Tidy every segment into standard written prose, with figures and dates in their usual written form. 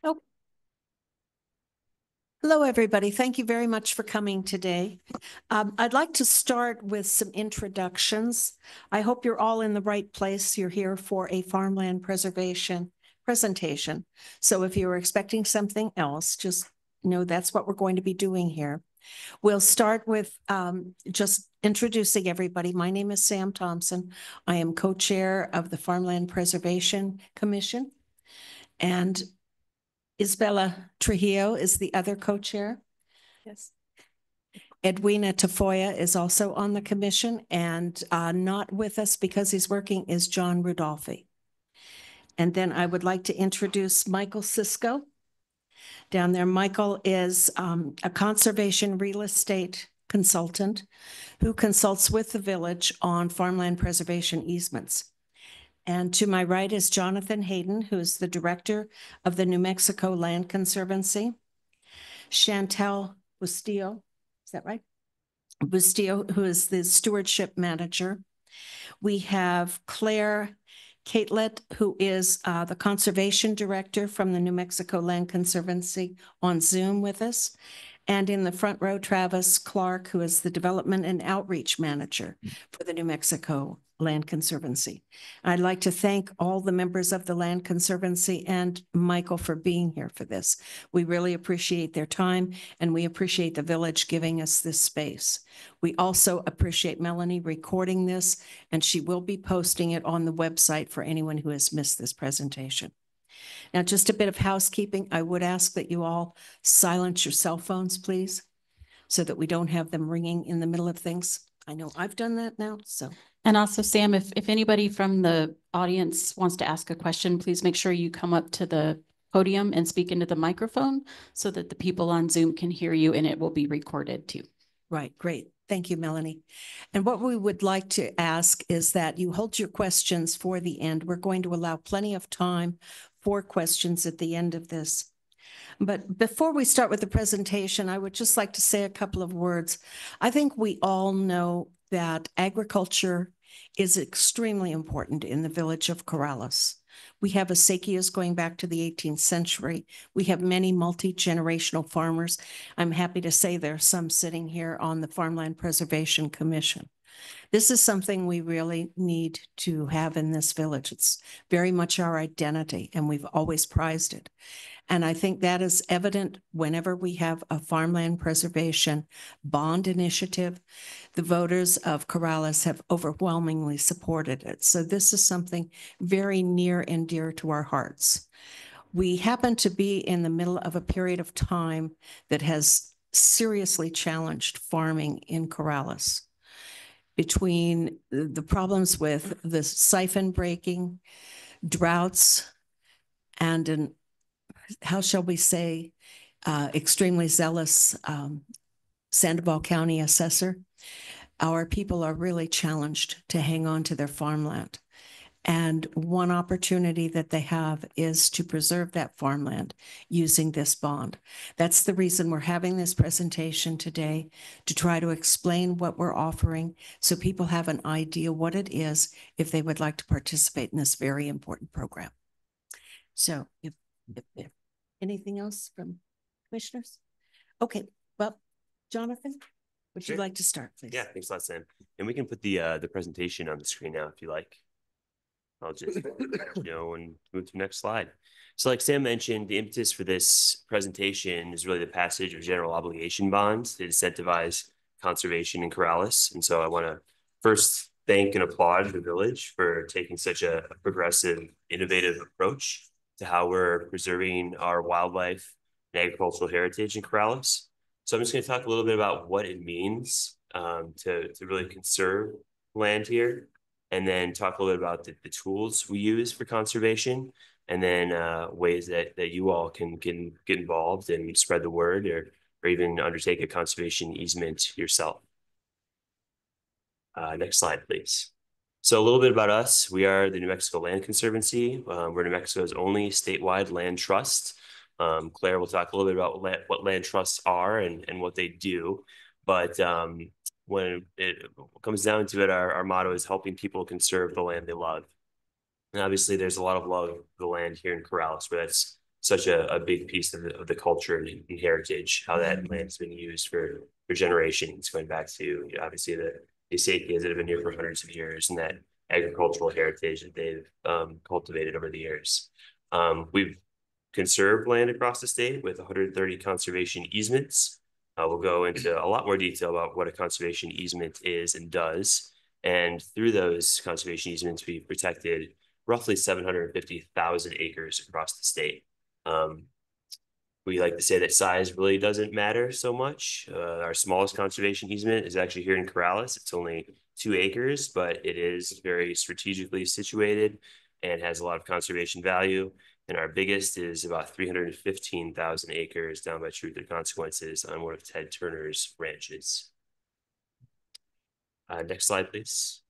Oh, hello, everybody. Thank you very much for coming today. I'd like to start with some introductions. I hope you're all in the right place. You're here for a farmland preservation presentation. So if you were expecting something else, just know that's what we're going to be doing here. We'll start with just introducing everybody. My name is Sam Thompson. I am co-chair of the Farmland Preservation Commission. And Isabella Trujillo is the other co-chair. Yes. Edwina Tafoya is also on the commission, and not with us because he's working is John Rudolphi. And then I would like to introduce Michael Cisco. Down there, Michael is a conservation real estate consultant who consults with the village on farmland preservation easements. And to my right is Jonathan Hayden, who is the director of the New Mexico Land Conservancy. Chantel Bustillo, is that right? Bustillo, who is the stewardship manager. We have Claire Catlett, who is the conservation director from the New Mexico Land Conservancy on Zoom with us. And in the front row, Travis Clark, who is the development and outreach manager for the New Mexico Land Conservancy. I'd like to thank all the members of the Land Conservancy and Michael for being here for this. We really appreciate their time, and we appreciate the village giving us this space. We also appreciate Melanie recording this, and she will be posting it on the website for anyone who has missed this presentation. Now, just a bit of housekeeping. I would ask that you all silence your cell phones, please, so that we don't have them ringing in the middle of things. I know I've done that now, so. And also, Sam, if anybody from the audience wants to ask a question, please make sure you come up to the podium and speak into the microphone so that the people on Zoom can hear you, and it will be recorded too. Right, great. Thank you, Melanie. And what we would like to ask is that you hold your questions for the end. We're going to allow plenty of time for questions at the end of this. But before we start with the presentation, I would just like to say a couple of words. I think we all know that agriculture is extremely important in the village of Corrales. We have acequias going back to the 18th century. We have many multi-generational farmers. I'm happy to say there are some sitting here on the Farmland Preservation Commission. This is something we really need to have in this village. It's very much our identity, and we've always prized it. And I think that is evident whenever we have a farmland preservation bond initiative. The voters of Corrales have overwhelmingly supported it. So this is something very near and dear to our hearts. We happen to be in the middle of a period of time that has seriously challenged farming in Corrales. Between the problems with the siphon breaking, droughts, and an how shall we say, extremely zealous Sandoval County assessor, our people are really challenged to hang on to their farmland. And one opportunity that they have is to preserve that farmland using this bond. That's the reason we're having this presentation today, to try to explain what we're offering so people have an idea what it is if they would like to participate in this very important program. So if anything else from commissioners? Okay, well, Jonathan, would you like to start, please? Yeah, thanks a lot, Sam. And we can put the presentation on the screen now if you like. I'll just and move to the next slide. So like Sam mentioned, the impetus for this presentation is really the passage of general obligation bonds to incentivize conservation in Corrales. And so I want to first thank and applaud the village for taking such a progressive, innovative approach to how we're preserving our wildlife and agricultural heritage in Corrales. So I'm just going to talk a little bit about what it means to really conserve land here, and then talk a little bit about the tools we use for conservation, and then ways that you all can get involved and spread the word, or even undertake a conservation easement yourself. Next slide, please. So a little bit about us. We are the New Mexico Land Conservancy. We're New Mexico's only statewide land trust. Claire will talk a little bit about what land trusts are and what they do. But when it comes down to it, our motto is helping people conserve the land they love. And obviously, there's a lot of love of the land here in Corrales, where that's such a big piece of the culture and heritage, how that land's been used for generations, going back to, you know, obviously the acequias that have been here for hundreds of years, and that agricultural heritage that they've cultivated over the years. We've conserved land across the state with 130 conservation easements. We'll go into a lot more detail about what a conservation easement is and does. And through those conservation easements, we've protected roughly 750,000 acres across the state. We like to say that size really doesn't matter so much. Our smallest conservation easement is actually here in Corrales. It's only 2 acres, but it is very strategically situated and has a lot of conservation value. And our biggest is about 315,000 acres down by Truth or Consequences on one of Ted Turner's ranches. Next slide, please.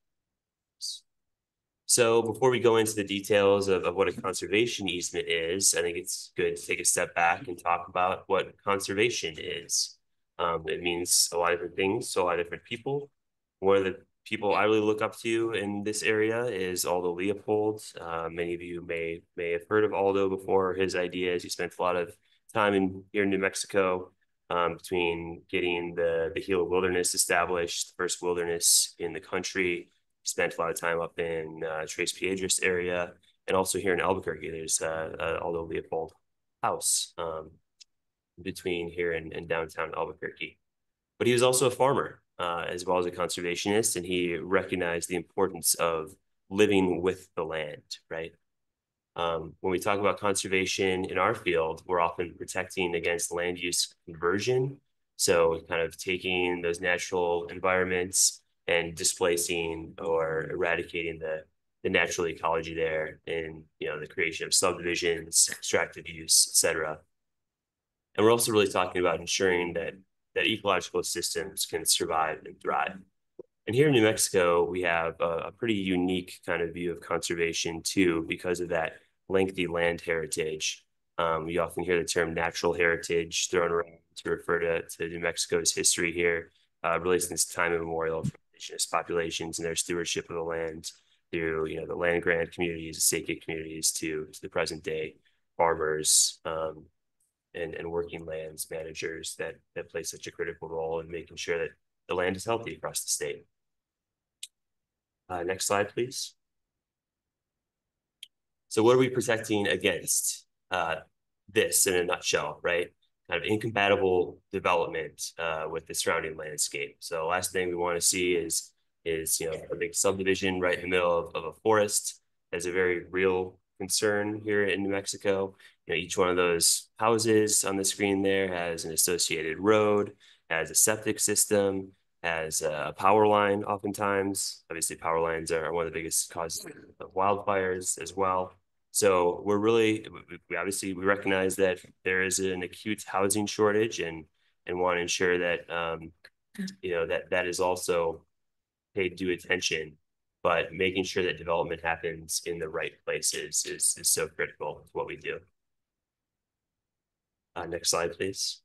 So before we go into the details of what a conservation easement is, I think it's good to take a step back and talk about what conservation is. It means a lot of different things to a lot of different people. One of the people I really look up to in this area is Aldo Leopold. Many of you may have heard of Aldo before, his ideas. He spent a lot of time here in New Mexico, between getting the Gila Wilderness established, the first wilderness in the country. Spent a lot of time up in Tres Piedras area, and also here in Albuquerque. There's Aldo Leopold house between here and downtown Albuquerque. But he was also a farmer as well as a conservationist, and he recognized the importance of living with the land, right? When we talk about conservation in our field, we're often protecting against land use conversion. So kind of taking those natural environments and displacing or eradicating the natural ecology there in, you know, the creation of subdivisions, extractive use, et cetera. And we're also really talking about ensuring that ecological systems can survive and thrive. And here in New Mexico, we have a pretty unique kind of view of conservation too, because of that lengthy land heritage. You often hear the term natural heritage thrown around to refer to New Mexico's history here, really since time immemorial, from indigenous populations and their stewardship of the land through, you know, the land grant communities, the sacred communities to the present day farmers, and working lands managers that play such a critical role in making sure that the land is healthy across the state. Next slide, please. So what are we protecting against? This in a nutshell, right? Kind of incompatible development with the surrounding landscape. So last thing we want to see is you know, a big subdivision right in the middle of a forest. That's a very real concern here in New Mexico. You know, each one of those houses on the screen there has an associated road, has a septic system, has a power line oftentimes. Obviously, power lines are one of the biggest causes of wildfires as well. So we're really, we recognize that there is an acute housing shortage and want to ensure that, you know, that is also paid due attention, but making sure that development happens in the right places is so critical to what we do. Next slide, please.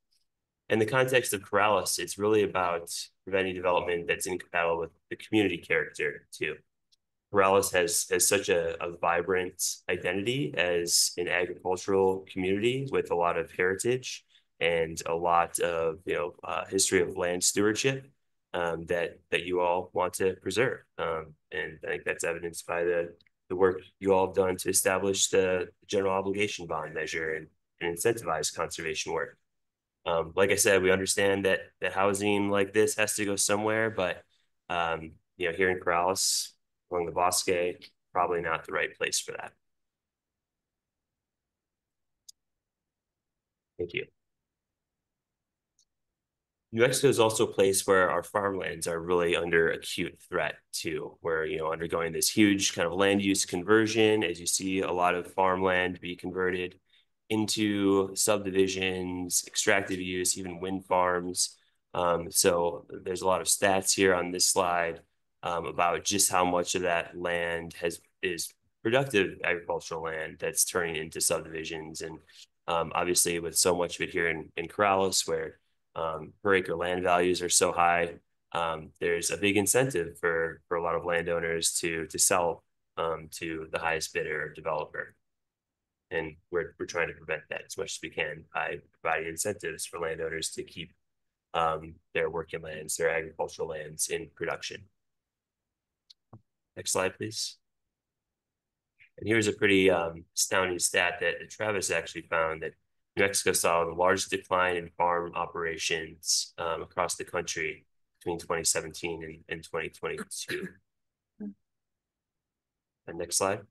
In the context of Corrales, it's really about preventing development that's incompatible with the community character too. Corrales has such a vibrant identity as an agricultural community with a lot of heritage and a lot of, you know, history of land stewardship that you all want to preserve. And I think that's evidenced by the work you all have done to establish the general obligation bond measure and incentivize conservation work. Like I said, we understand that housing like this has to go somewhere, but you know, here in Corrales, along the Bosque, probably not the right place for that. Thank you. New Mexico is also a place where our farmlands are really under acute threat too. We're, you know, undergoing this huge kind of land use conversion, as you see a lot of farmland be converted into subdivisions, extractive use, even wind farms. So there's a lot of stats here on this slide about just how much of that land is productive agricultural land that's turning into subdivisions. And obviously with so much of it here in Corrales, where per acre land values are so high, there's a big incentive for a lot of landowners to sell to the highest bidder or developer. And we're trying to prevent that as much as we can by providing incentives for landowners to keep their working lands, their agricultural lands in production. Next slide, please. And here's a pretty astounding stat that Travis actually found, that New Mexico saw the largest decline in farm operations across the country between 2017 and 2022. And next slide.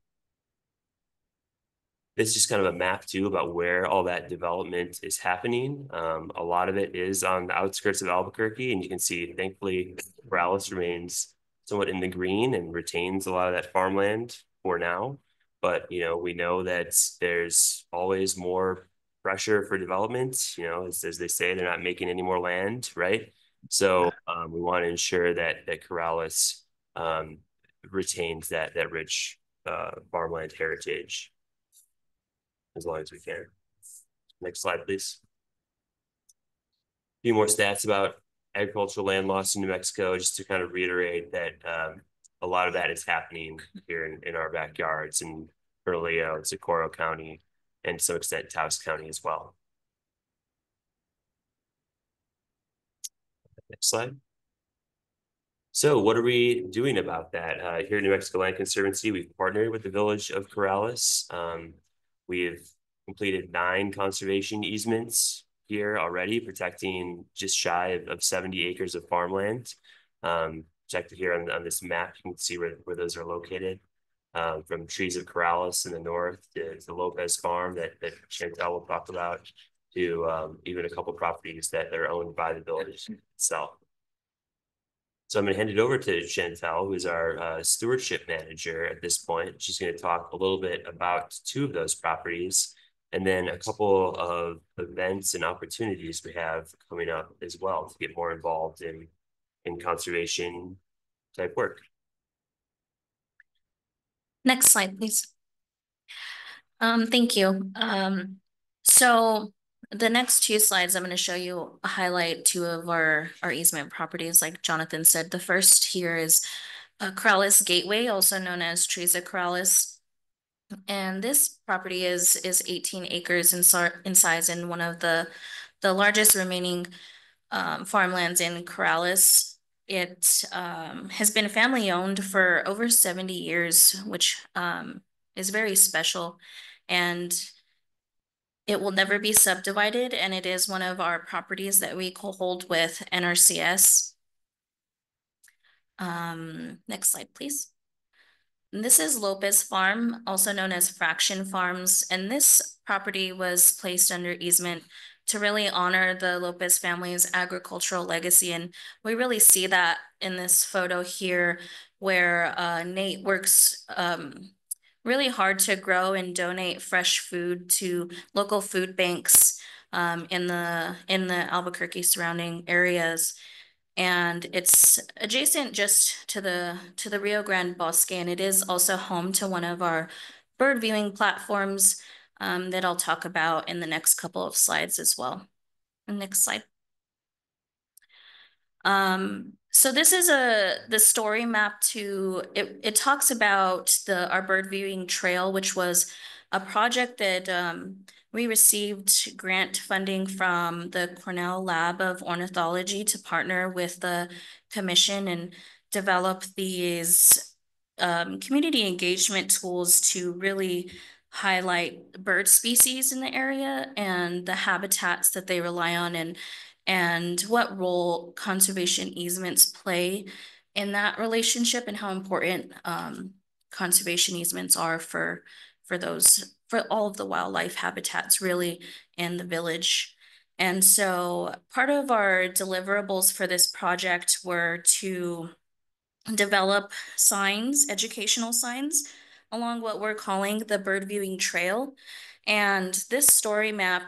This is just kind of a map too about where all that development is happening. A lot of it is on the outskirts of Albuquerque, and you can see, thankfully, Corrales remains somewhat in the green and retains a lot of that farmland for now. But, you know, we know that there's always more pressure for development, you know, as they say, they're not making any more land, right? So we want to ensure that Corrales retains that rich farmland heritage as long as we can. Next slide, please. A few more stats about agricultural land loss in New Mexico, just to kind of reiterate that a lot of that is happening here in our backyards in Bernalillo, Socorro County, and to some extent Taos County as well. Next slide. So what are we doing about that? Here at New Mexico Land Conservancy, we've partnered with the village of Corrales. We've completed 9 conservation easements here already, protecting just shy of 70 acres of farmland. Checked here on this map, you can see where those are located. From Trees of Corrales in the north to the Lopez Farm that Chantel will talk about, to even a couple properties that are owned by the village itself. So I'm going to hand it over to Chantel, who's our stewardship manager at this point. She's going to talk a little bit about 2 of those properties, and then a couple of events and opportunities we have coming up as well to get more involved in conservation type work. Next slide, please. Thank you. So the next 2 slides, I'm going to show you highlight 2 of our easement properties. Like Jonathan said, the first here is Corrales Gateway, also known as Trees of Corrales. And this property is 18 acres in size, and one of the largest remaining farmlands in Corrales. It has been family owned for over 70 years, which is very special, and it will never be subdivided, and it is one of our properties that we hold with NRCS. Next slide, please. And this is Lopez Farm, also known as Fraction Farms, and this property was placed under easement to really honor the Lopez family's agricultural legacy. And we really see that in this photo here, where Nate works really hard to grow and donate fresh food to local food banks in the Albuquerque surrounding areas. And it's adjacent just to the Rio Grande Bosque, and it is also home to one of our bird viewing platforms that I'll talk about in the next couple of slides as well. Next slide. So this is the story map to it talks about our bird viewing trail, which was a project that we received grant funding from the Cornell Lab of Ornithology to partner with the commission and develop these community engagement tools to really highlight bird species in the area and the habitats that they rely on, and what role conservation easements play in that relationship, and how important conservation easements are for all of the wildlife habitats really in the village. And so part of our deliverables for this project were to develop signs, educational signs, along what we're calling the bird viewing trail. And this story map,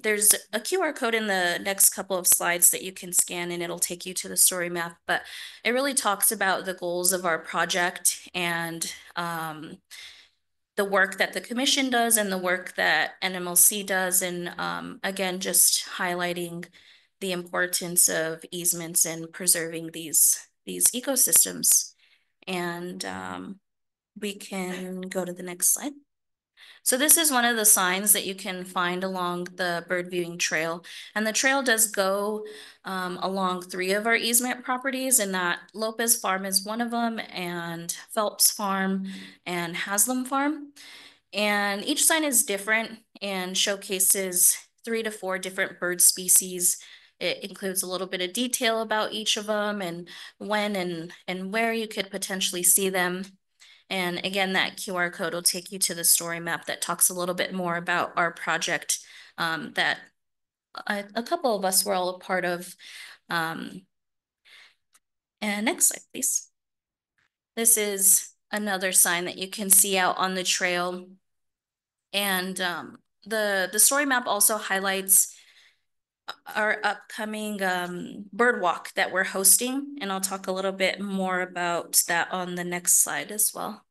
there's a QR code in the next couple of slides that you can scan, and it'll take you to the story map, but it really talks about the goals of our project and the work that the commission does and the work that NMLC does. And again, just highlighting the importance of easements and preserving these ecosystems. And we can go to the next slide. So this is one of the signs that you can find along the bird viewing trail. And the trail does go along 3 of our easement properties, and that Lopez Farm is one of them, and Phelps Farm and Haslam Farm. And each sign is different and showcases 3 to 4 different bird species. It includes a little bit of detail about each of them and when and where you could potentially see them. And again, that QR code will take you to the story map that talks a little bit more about our project that a couple of us were all a part of. And next slide, please. This is another sign that you can see out on the trail. And the story map also highlights our upcoming bird walk that we're hosting. And I'll talk a little bit more about that on the next slide as well.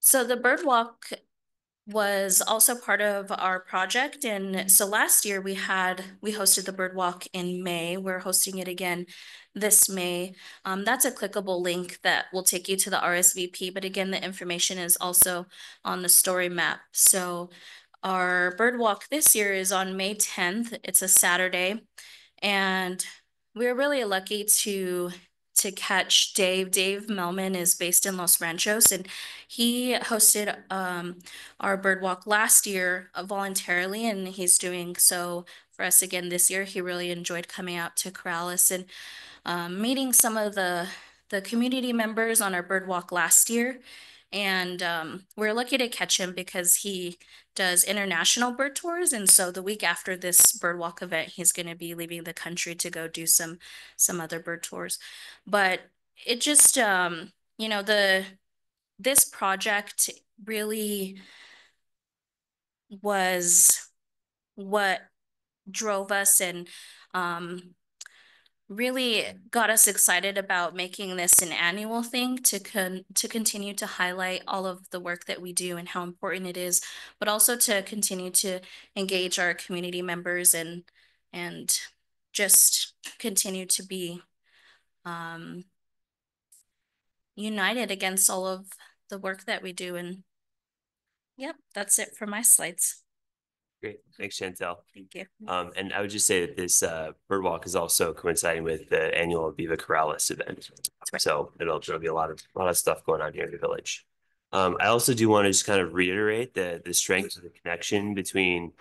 So the bird walk was also part of our project. And so last year we hosted the bird walk in May. We're hosting it again this May. That's a clickable link that will take you to the RSVP. But again, the information is also on the story map. So our bird walk this year is on May 10th. It's a Saturday. And we're really lucky to catch Dave. Dave Melman is based in Los Ranchos, and he hosted our bird walk last year voluntarily, and he's doing so for us again this year. He really enjoyed coming out to Corrales and meeting some of the community members on our bird walk last year. And we're lucky to catch him because he does international bird tours. And so the week after this bird walk event, he's going to be leaving the country to go do some other bird tours. But it just, you know, this project really was what drove us and really got us excited about making this an annual thing to continue to highlight all of the work that we do and how important it is, but also to continue to engage our community members and just continue to be united against all of the work that we do. And yep, that's it for my slides. Great, thanks, Chantel. Thank you. And I would just say that this bird walk is also coinciding with the annual Viva Corrales event. Right. So there'll be a lot of stuff going on here in the village. I also do want to just kind of reiterate the strength of the connection between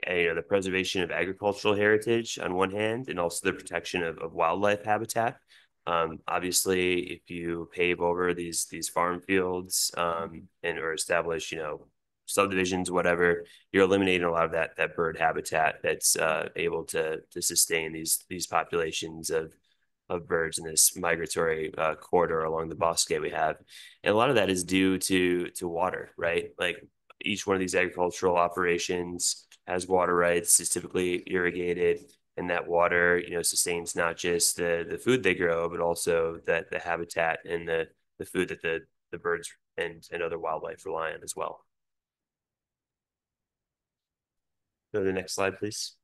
the preservation of agricultural heritage on one hand, and also the protection of wildlife habitat. Obviously, if you pave over these farm fields and or establish, subdivisions, whatever, you're eliminating a lot of that bird habitat that's able to sustain these populations of birds in this migratory corridor along the bosque we have. And a lot of that is due to water, right? Like each one of these agricultural operations has water rights, is typically irrigated, and that water, sustains not just the food they grow, but also the habitat and the food that the birds and other wildlife rely on as well. Go to the next slide, please.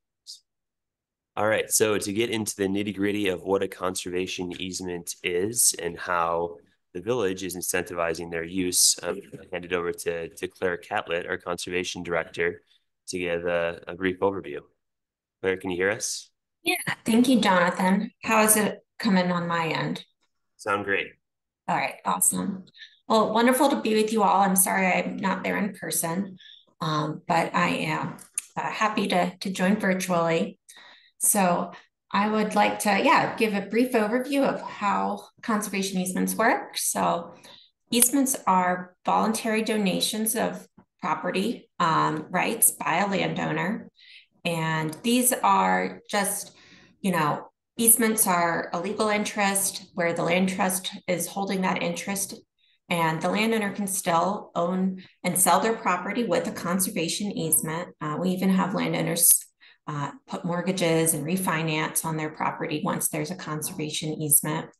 All right, so to get into the nitty-gritty of what a conservation easement is and how the village is incentivizing their use, I hand it over to Claire Catlett, our conservation director, to give a brief overview. Claire, can you hear us? Yeah, thank you, Jonathan. How is it coming on my end? Sound great. All right, awesome. Well, wonderful to be with you all. I'm sorry I'm not there in person, but I am happy to join virtually. So I would like to, give a brief overview of how conservation easements work. So easements are voluntary donations of property rights by a landowner. And these are just, easements are a legal interest where the land trust is holding that interest, and the landowner can still own and sell their property with a conservation easement. We even have landowners put mortgages and refinance on their property once there's a conservation easement.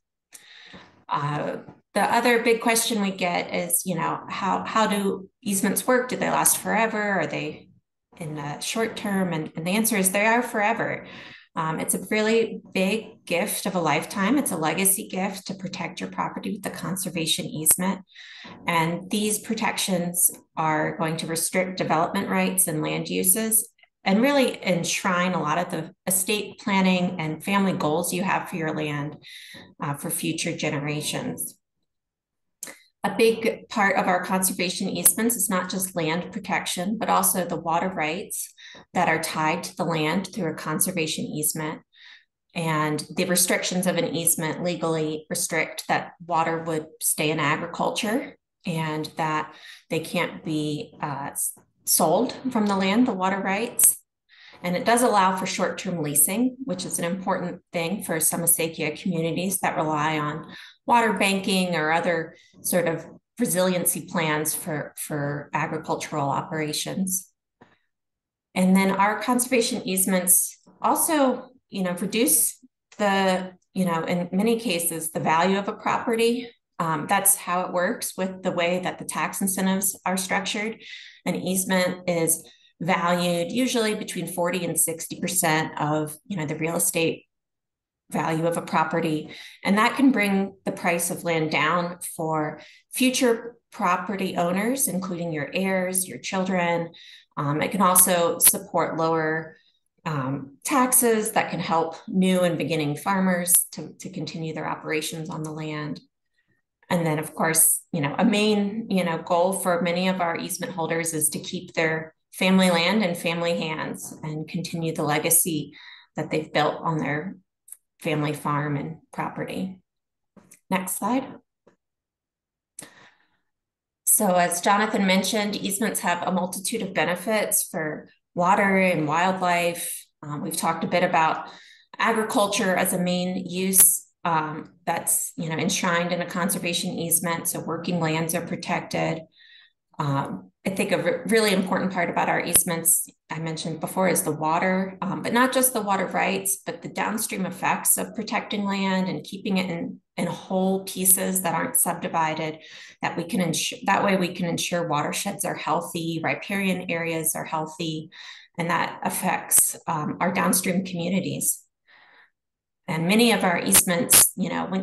The other big question we get is, how do easements work? Do they last forever? Are they in the short term? And the answer is they are forever. It's a really big gift of a lifetime. It's a legacy gift to protect your property with the conservation easement. And these protections are going to restrict development rights and land uses and really enshrine a lot of the estate planning and family goals you have for your land for future generations. A big part of our conservation easements is not just land protection, but also the water rights that are tied to the land through a conservation easement. And the restrictions of an easement legally restrict that water would stay in agriculture and that they can't be sold from the land, the water rights. And it does allow for short-term leasing, which is an important thing for some acequia communities that rely on water banking or other sort of resiliency plans for agricultural operations. And then our conservation easements also, reduce the, in many cases, the value of a property. That's how it works with the way that the tax incentives are structured. An easement is valued usually between 40 and 60% of the real estate value of a property, and that can bring the price of land down for future property owners, including your heirs, your children. It can also support lower taxes that can help new and beginning farmers to continue their operations on the land. And then, of course, a main goal for many of our easement holders is to keep their family land in family hands and continue the legacy that they've built on their family farm and property. Next slide. So as Jonathan mentioned, easements have a multitude of benefits for water and wildlife. We've talked a bit about agriculture as a main use that's enshrined in a conservation easement, so working lands are protected. I think a really important part about our easements, I mentioned before, is the water, but not just the water rights, but the downstream effects of protecting land and keeping it in whole pieces that aren't subdivided, that we can ensure, that way we can ensure watersheds are healthy, riparian areas are healthy, and that affects our downstream communities. And many of our easements,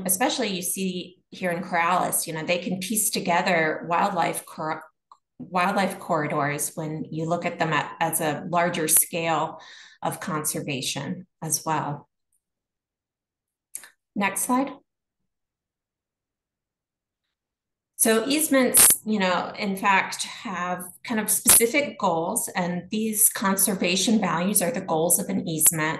especially you see here in Corrales, they can piece together wildlife corridors when you look at them as a larger scale of conservation as well. Next slide. So easements, in fact, have kind of specific goals, and these conservation values are the goals of an easement.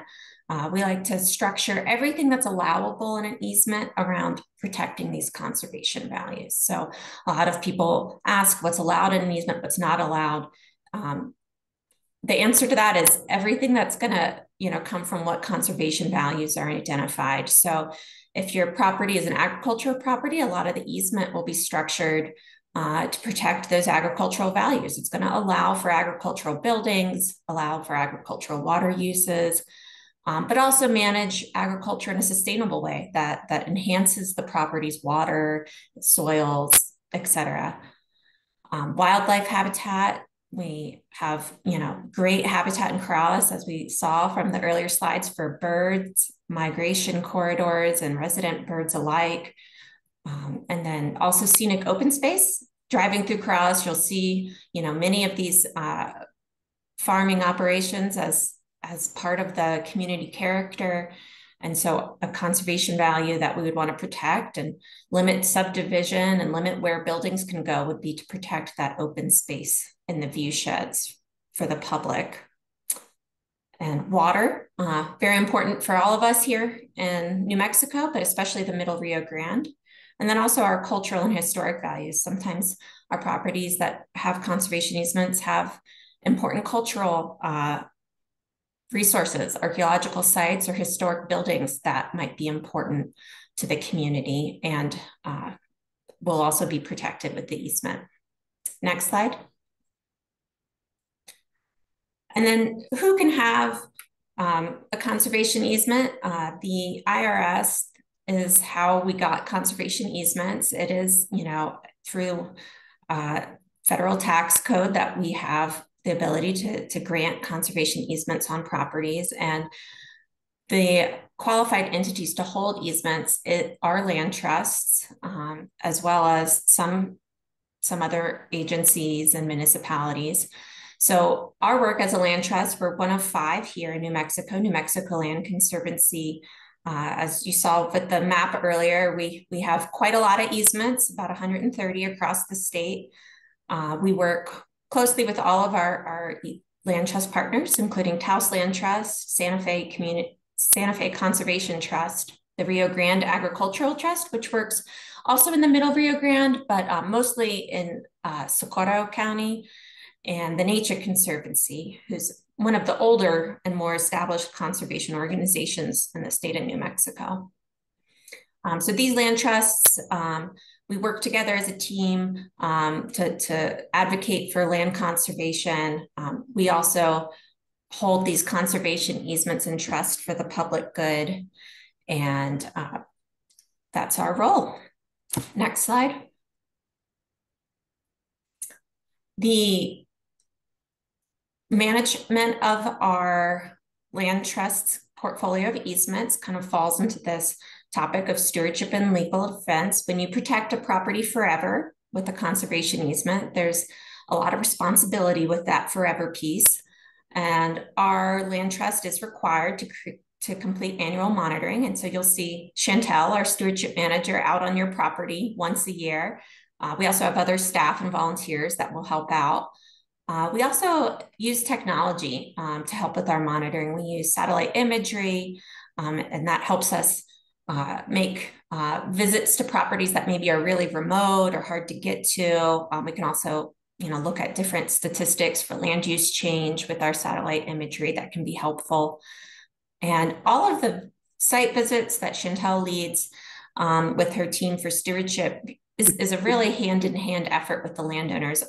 We like to structure everything that's allowable in an easement around protecting these conservation values. So a lot of people ask what's allowed in an easement, what's not allowed. The answer to that is everything that's going to, come from what conservation values are identified. So if your property is an agricultural property, a lot of the easement will be structured to protect those agricultural values. It's going to allow for agricultural buildings, allow for agricultural water uses, but also manage agriculture in a sustainable way that enhances the property's water, soils, etc. Wildlife habitat, we have great habitat in Corrales, as we saw from the earlier slides, for birds, migration corridors, and resident birds alike. And then also scenic open space. Driving through Corrales, you'll see many of these farming operations as part of the community character. And so a conservation value that we would want to protect and limit subdivision and limit where buildings can go would be to protect that open space in the view sheds for the public. And water, very important for all of us here in New Mexico, but especially the Middle Rio Grande. And then also our cultural and historic values. Sometimes our properties that have conservation easements have important cultural resources, archaeological sites, or historic buildings that might be important to the community and will also be protected with the easement. Next slide. And then who can have a conservation easement? The IRS is how we got conservation easements. It is, through federal tax code that we have the ability to grant conservation easements on properties. And The qualified entities to hold easements are land trusts, as well as some other agencies and municipalities. So our work as a land trust, we're one of 5 here in New Mexico Land Conservancy. As you saw with the map earlier, we have quite a lot of easements, about 130 across the state. We work closely with all of our land trust partners, including Taos Land Trust, Santa Fe Conservation Trust, the Rio Grande Agricultural Trust, which works also in the Middle Rio Grande, but mostly in Socorro County, and the Nature Conservancy, who's one of the older and more established conservation organizations in the state of New Mexico. So these land trusts, we work together as a team to advocate for land conservation. We also hold these conservation easements in trust for the public good, and that's our role. Next slide. The management of our land trust portfolio of easements kind of falls into this topic of stewardship and legal defense. When you protect a property forever with a conservation easement, there's a lot of responsibility with that forever piece. And our land trust is required to complete annual monitoring. And so you'll see Chantel, our stewardship manager, out on your property once a year. We also have other staff and volunteers that will help out. We also use technology to help with our monitoring. We use satellite imagery, and that helps us make visits to properties that maybe are really remote or hard to get to. We can also, look at different statistics for land use change with our satellite imagery that can be helpful. And all of the site visits that Chantel leads with her team for stewardship is a really hand-in-hand effort with the landowners.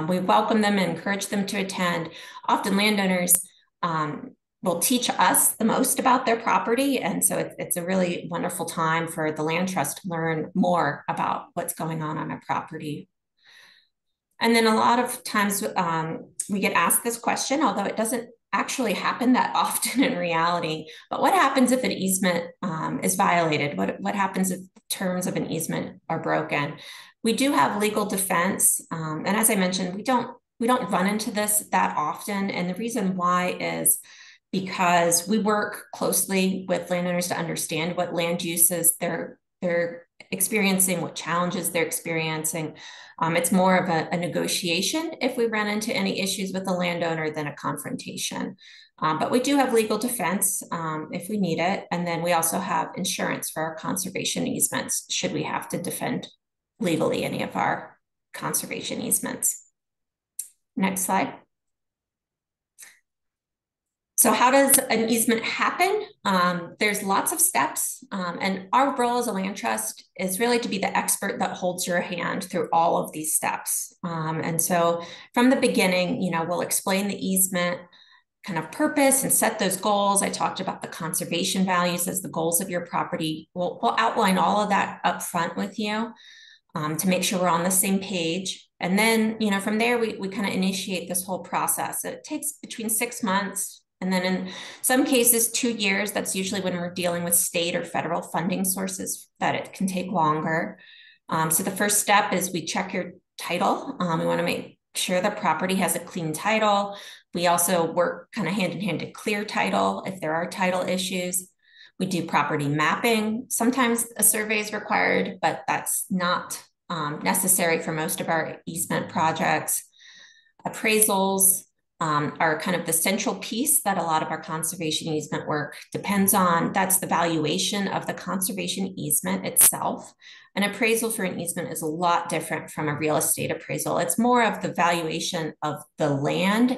We welcome them and encourage them to attend. Often landowners will teach us the most about their property. And so it's a really wonderful time for the land trust to learn more about what's going on a property. And then a lot of times we get asked this question, although it doesn't actually happen that often in reality, but what happens if an easement is violated? What happens if the terms of an easement are broken? We do have legal defense. And as I mentioned, we don't run into this that often. And the reason why is because we work closely with landowners to understand what land uses they're experiencing, what challenges they're experiencing. It's more of a negotiation if we run into any issues with the landowner than a confrontation. But we do have legal defense if we need it. And then we also have insurance for our conservation easements should we have to defend legally any of our conservation easements. Next slide. So how does an easement happen? There's lots of steps, and our role as a land trust is really to be the expert that holds your hand through all of these steps. And so from the beginning, we'll explain the easement kind of purpose and set those goals. I talked about the conservation values as the goals of your property. We'll outline all of that up front with you to make sure we're on the same page. And then, from there, we kind of initiate this whole process. It takes between 6 months, and then in some cases, 2 years. That's usually when we're dealing with state or federal funding sources that it can take longer. So the first step is we check your title. We want to make sure the property has a clean title. We also work kind of hand in hand to clear title if there are title issues. We do property mapping. Sometimes a survey is required, but that's not necessary for most of our easement projects. Appraisals are kind of the central piece that a lot of our conservation easement work depends on. That's the valuation of the conservation easement itself. An appraisal for an easement is a lot different from a real estate appraisal. It's more of the valuation of the land,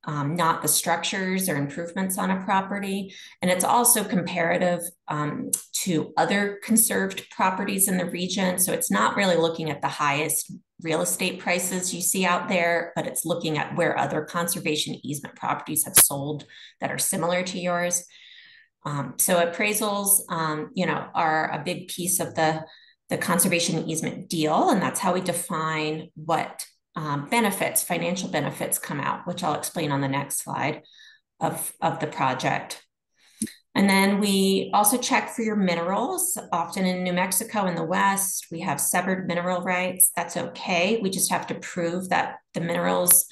not the structures or improvements on a property. And it's also comparative to other conserved properties in the region. So it's not really looking at the highest real estate prices you see out there, but it's looking at where other conservation easement properties have sold that are similar to yours. So appraisals, are a big piece of the conservation easement deal. And that's how we define what financial benefits come out, which I'll explain on the next slide of the project. And then we also check for your minerals. Often in New Mexico in the West, we have severed mineral rights. That's okay. We just have to prove that the minerals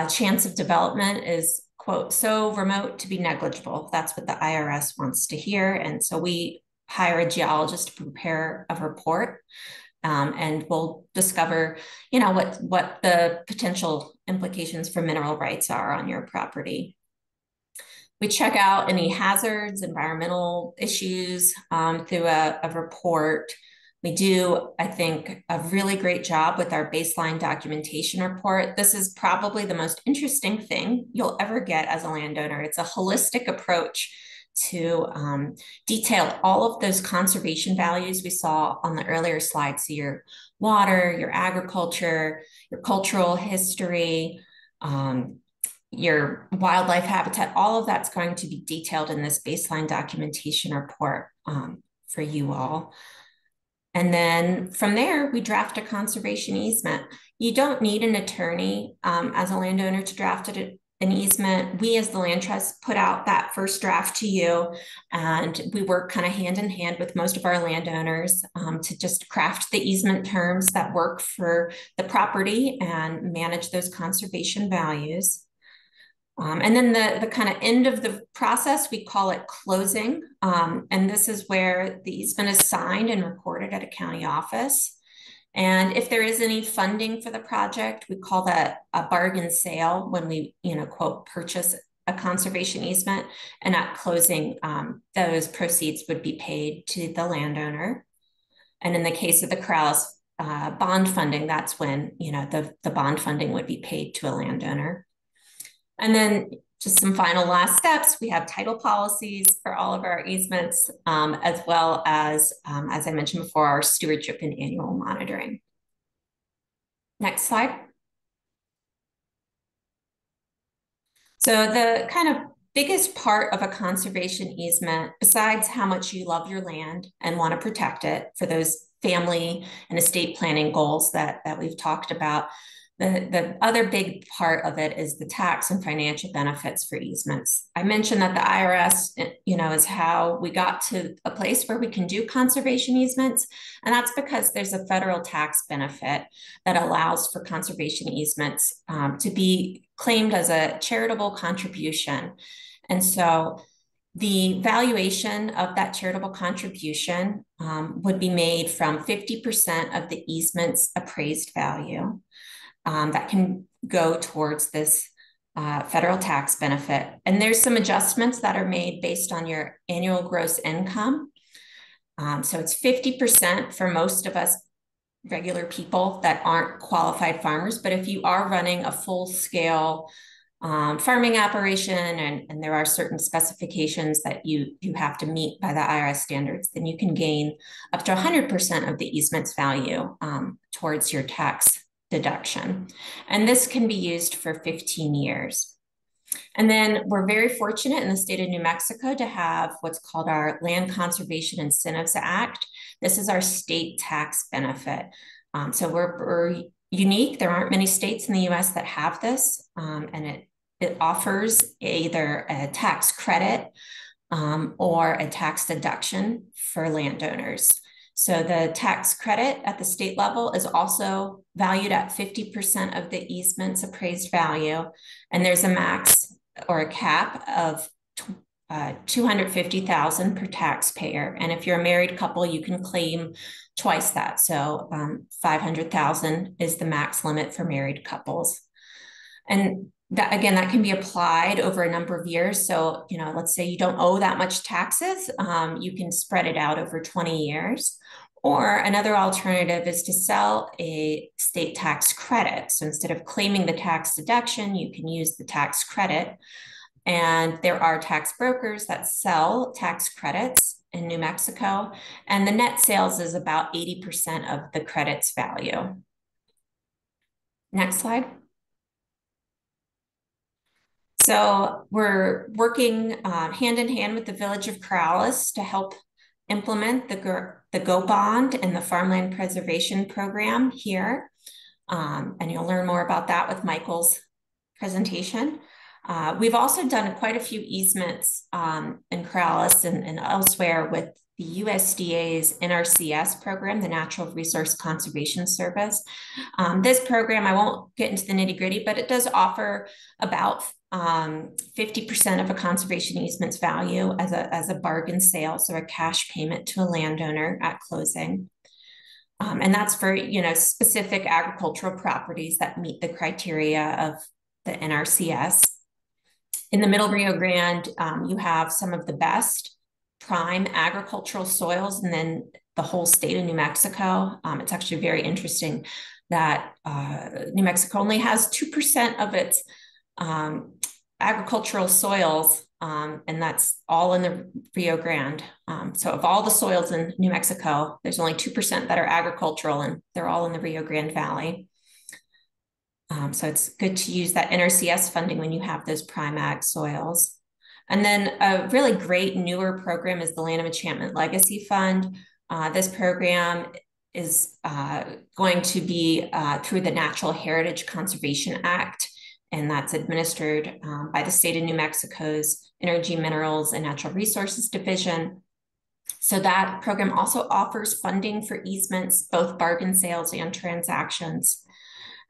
chance of development is, quote, so remote to be negligible. That's what the IRS wants to hear. And so we hire a geologist to prepare a report. And we'll discover, you know, what the potential implications for mineral rights are on your property. We check out any hazards, environmental issues through a report. We do, I think, a really great job with our baseline documentation report. This is probably the most interesting thing you'll ever get as a landowner. It's a holistic approach to detail all of those conservation values we saw on the earlier slides. So your water, your agriculture, your cultural history, your wildlife habitat, all of that's going to be detailed in this baseline documentation report for you all. And then from there, we draft a conservation easement. You don't need an attorney as a landowner to draft an easement. We as the Land Trust put out that first draft to you, and we work kind of hand in hand with most of our landowners to just craft the easement terms that work for the property and manage those conservation values. And then the kind of end of the process, we call it closing. And this is where the easement is signed and recorded at a county office. And if there is any funding for the project, we call that a bargain sale when we, quote, purchase a conservation easement. And at closing, those proceeds would be paid to the landowner. And in the case of the Corrales bond funding, that's when, the bond funding would be paid to a landowner. And then just some final last steps. We have title policies for all of our easements, as well as I mentioned before, our stewardship and annual monitoring. Next slide. So the kind of biggest part of a conservation easement, besides how much you love your land and want to protect it for those family and estate planning goals that we've talked about, the other big part of it is the tax and financial benefits for easements. I mentioned that the IRS, is how we got to a place where we can do conservation easements. And that's because there's a federal tax benefit that allows for conservation easements to be claimed as a charitable contribution. And so the valuation of that charitable contribution would be made from 50% of the easement's appraised value. That can go towards this federal tax benefit. And there's some adjustments that are made based on your annual gross income. So it's 50% for most of us regular people that aren't qualified farmers. But if you are running a full-scale farming operation and there are certain specifications that you have to meet by the IRS standards, then you can gain up to 100% of the easement's value towards your tax deduction. And this can be used for 15 years. And then we're very fortunate in the state of New Mexico to have what's called our Land Conservation Incentives Act. This is our state tax benefit. So we're unique. There aren't many states in the US that have this. And it offers either a tax credit or a tax deduction for landowners. So the tax credit at the state level is also valued at 50% of the easement's appraised value. And there's a max or a cap of $250,000 per taxpayer. And if you're a married couple, you can claim twice that. So $500,000 is the max limit for married couples. And that, again, that can be applied over a number of years. So, let's say you don't owe that much taxes, you can spread it out over 20 years. Or another alternative is to sell a state tax credit. So instead of claiming the tax deduction, you can use the tax credit. And there are tax brokers that sell tax credits in New Mexico. And the net sales is about 80% of the credit's value. Next slide. So we're working hand in hand with the Village of Corrales to help implement the GO bond and the Farmland Preservation Program here. And you'll learn more about that with Michael's presentation. We've also done quite a few easements in Corrales and elsewhere with the USDA's NRCS program, the Natural Resource Conservation Service. This program, I won't get into the nitty gritty, but it does offer about 50% of a conservation easement's value as a bargain sale, so a cash payment to a landowner at closing. And that's for, you know, specific agricultural properties that meet the criteria of the NRCS. In the Middle Rio Grande, you have some of the best prime agricultural soils, and then the whole state of New Mexico. It's actually very interesting that New Mexico only has 2% of its agricultural soils, and that's all in the Rio Grande. So of all the soils in New Mexico, there's only 2% that are agricultural, and they're all in the Rio Grande Valley. So it's good to use that NRCS funding when you have those prime ag soils. And then a really great newer program is the Land of Enchantment Legacy Fund. This program is going to be through the Natural Heritage Conservation Act, and that's administered by the state of New Mexico's Energy, Minerals, and Natural Resources Division. So that program also offers funding for easements, both bargain sales and transactions.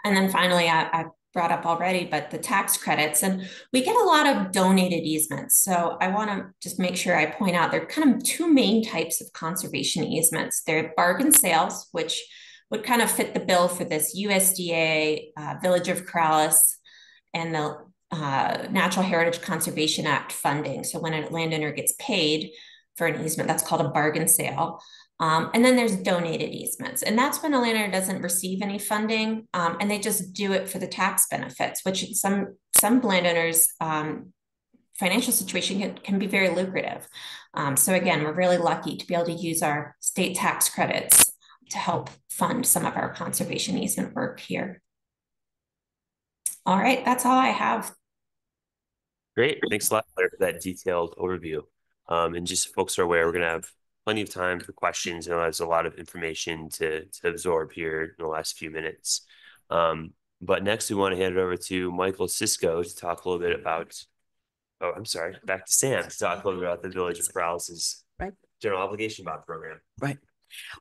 And then finally, I brought up already, but the tax credits, and we get a lot of donated easements. So I want to just make sure I point out there are kind of two main types of conservation easements. They're bargain sales, which would kind of fit the bill for this USDA, Village of Corrales, and the Natural Heritage Conservation Act funding. So when a landowner gets paid for an easement, that's called a bargain sale. And then there's donated easements, and that's when a landowner doesn't receive any funding, and they just do it for the tax benefits, which some landowners' financial situation can be very lucrative. So again, we're really lucky to be able to use our state tax credits to help fund some of our conservation easement work here. All right, that's all I have. Great, thanks a lot, Claire, for that detailed overview. And just so folks are aware, we're gonna have plenty of time for questions. I know there's a lot of information to absorb here in the last few minutes. But next we want to hand it over to Michael Cisco to talk a little bit about, oh, I'm sorry, back to Sam to talk a little bit about the Village of Corrales' general obligation bond program. Right.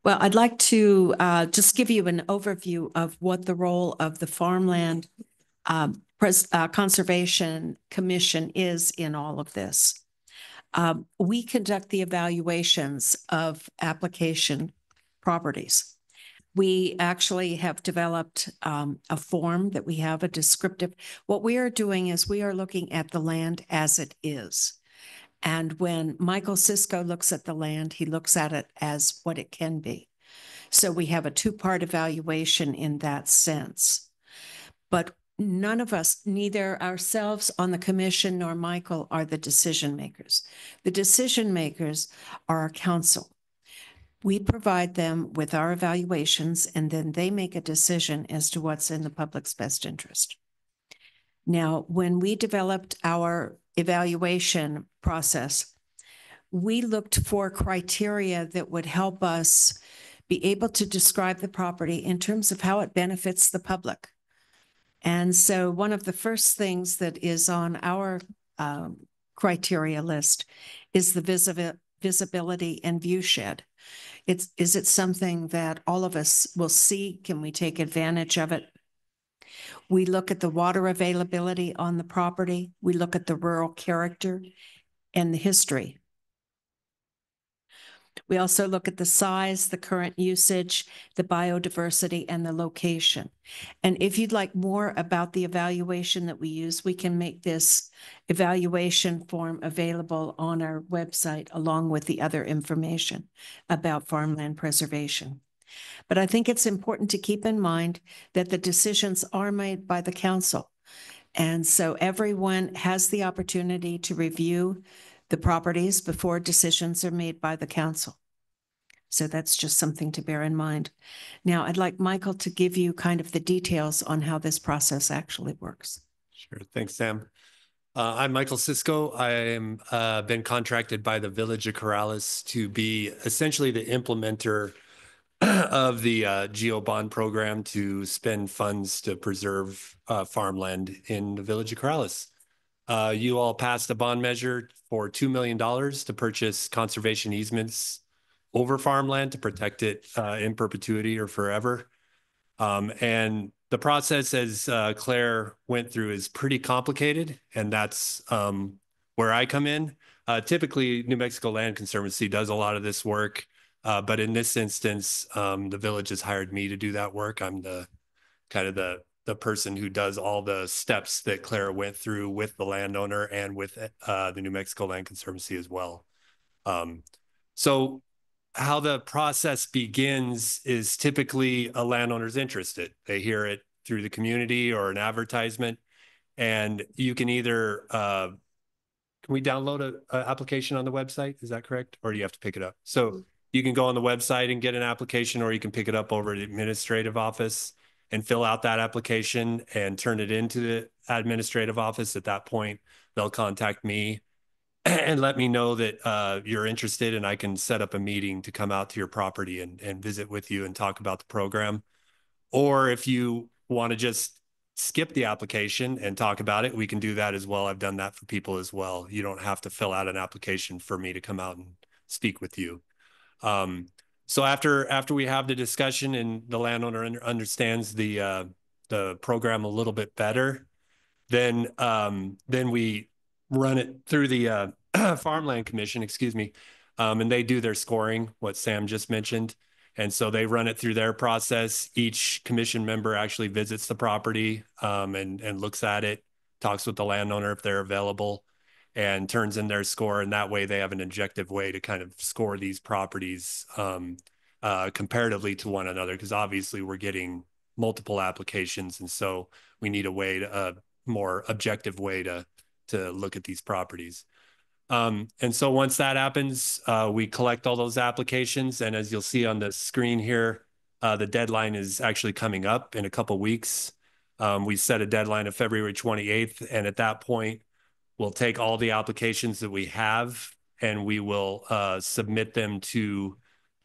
Well, I'd like to just give you an overview of what the role of the Farmland Conservation Commission is in all of this. We conduct the evaluations of application properties. We actually have developed a form that we have a descriptive. What we are doing is we are looking at the land as it is. And when Michael Cisco looks at the land, he looks at it as what it can be. So we have a two-part evaluation in that sense. But none of us, neither ourselves on the commission nor Michael, are the decision makers. The decision makers are our council. We provide them with our evaluations, and then they make a decision as to what's in the public's best interest. Now, when we developed our evaluation process, we looked for criteria that would help us be able to describe the property in terms of how it benefits the public. And so one of the first things that is on our criteria list is the visibility and view shed. Is it something that all of us will see? Can we take advantage of it? We look at the water availability on the property. We look at the rural character and the history. We also look at the size, the current usage, the biodiversity, and the location. And if you'd like more about the evaluation that we use, we can make this evaluation form available on our website along with the other information about farmland preservation. But I think it's important to keep in mind that the decisions are made by the council. And so everyone has the opportunity to review the properties before decisions are made by the council. So that's just something to bear in mind. Now, I'd like Michael to give you kind of the details on how this process actually works. Sure. Thanks, Sam. I'm Michael Cisco. I am been contracted by the Village of Corrales to be essentially the implementer of the GEO bond program to spend funds to preserve farmland in the Village of Corrales. You all passed a bond measure for $2 million to purchase conservation easements over farmland to protect it in perpetuity or forever. And the process, as Claire went through, is pretty complicated, and that's where I come in. Typically, New Mexico Land Conservancy does a lot of this work, but in this instance, the village has hired me to do that work. I'm the kind of the person who does all the steps that Claire went through with the landowner and with the New Mexico Land Conservancy as well. So how the process begins is typically a landowner's interested. They hear it through the community or an advertisement, and you can either can we download a application on the website? Is that correct? Or do you have to pick it up? So you can go on the website and get an application, or you can pick it up over at the administrative office and fill out that application and turn it into the administrative office. At that point, they'll contact me and let me know that you're interested, and I can set up a meeting to come out to your property and visit with you and talk about the program. Or if you want to just skip the application and talk about it, we can do that as well. I've done that for people as well. You don't have to fill out an application for me to come out and speak with you. So after we have the discussion and the landowner understands the program a little bit better, then we run it through the Farmland Commission, excuse me, and they do their scoring, what Sam just mentioned. And so they run it through their process. Each commission member actually visits the property and looks at it, talks with the landowner if they're available, and turns in their score. And that way they have an objective way to kind of score these properties comparatively to one another, because obviously we're getting multiple applications. And so we need a way to, more objective way to look at these properties. And so once that happens, we collect all those applications. And as you'll see on the screen here, the deadline is actually coming up in a couple weeks. We set a deadline of February 28th. And at that point, we'll take all the applications that we have and we will submit them to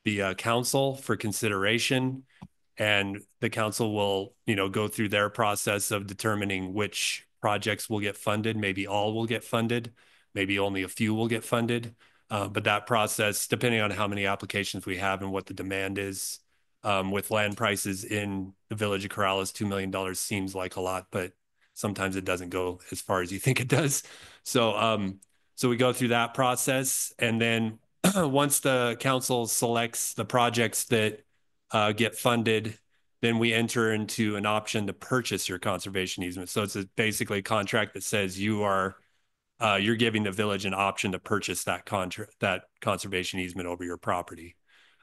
the council for consideration. And the council will, go through their process of determining which projects will get funded. Maybe all will get funded. Maybe only a few will get funded. But that process, depending on how many applications we have and what the demand is, with land prices in the village of Corrales, $2 million seems like a lot, but sometimes it doesn't go as far as you think it does. So we go through that process. And then once the council selects the projects that get funded, then we enter into an option to purchase your conservation easement. So it's basically a contract that says you're giving the village an option to purchase that conservation easement over your property.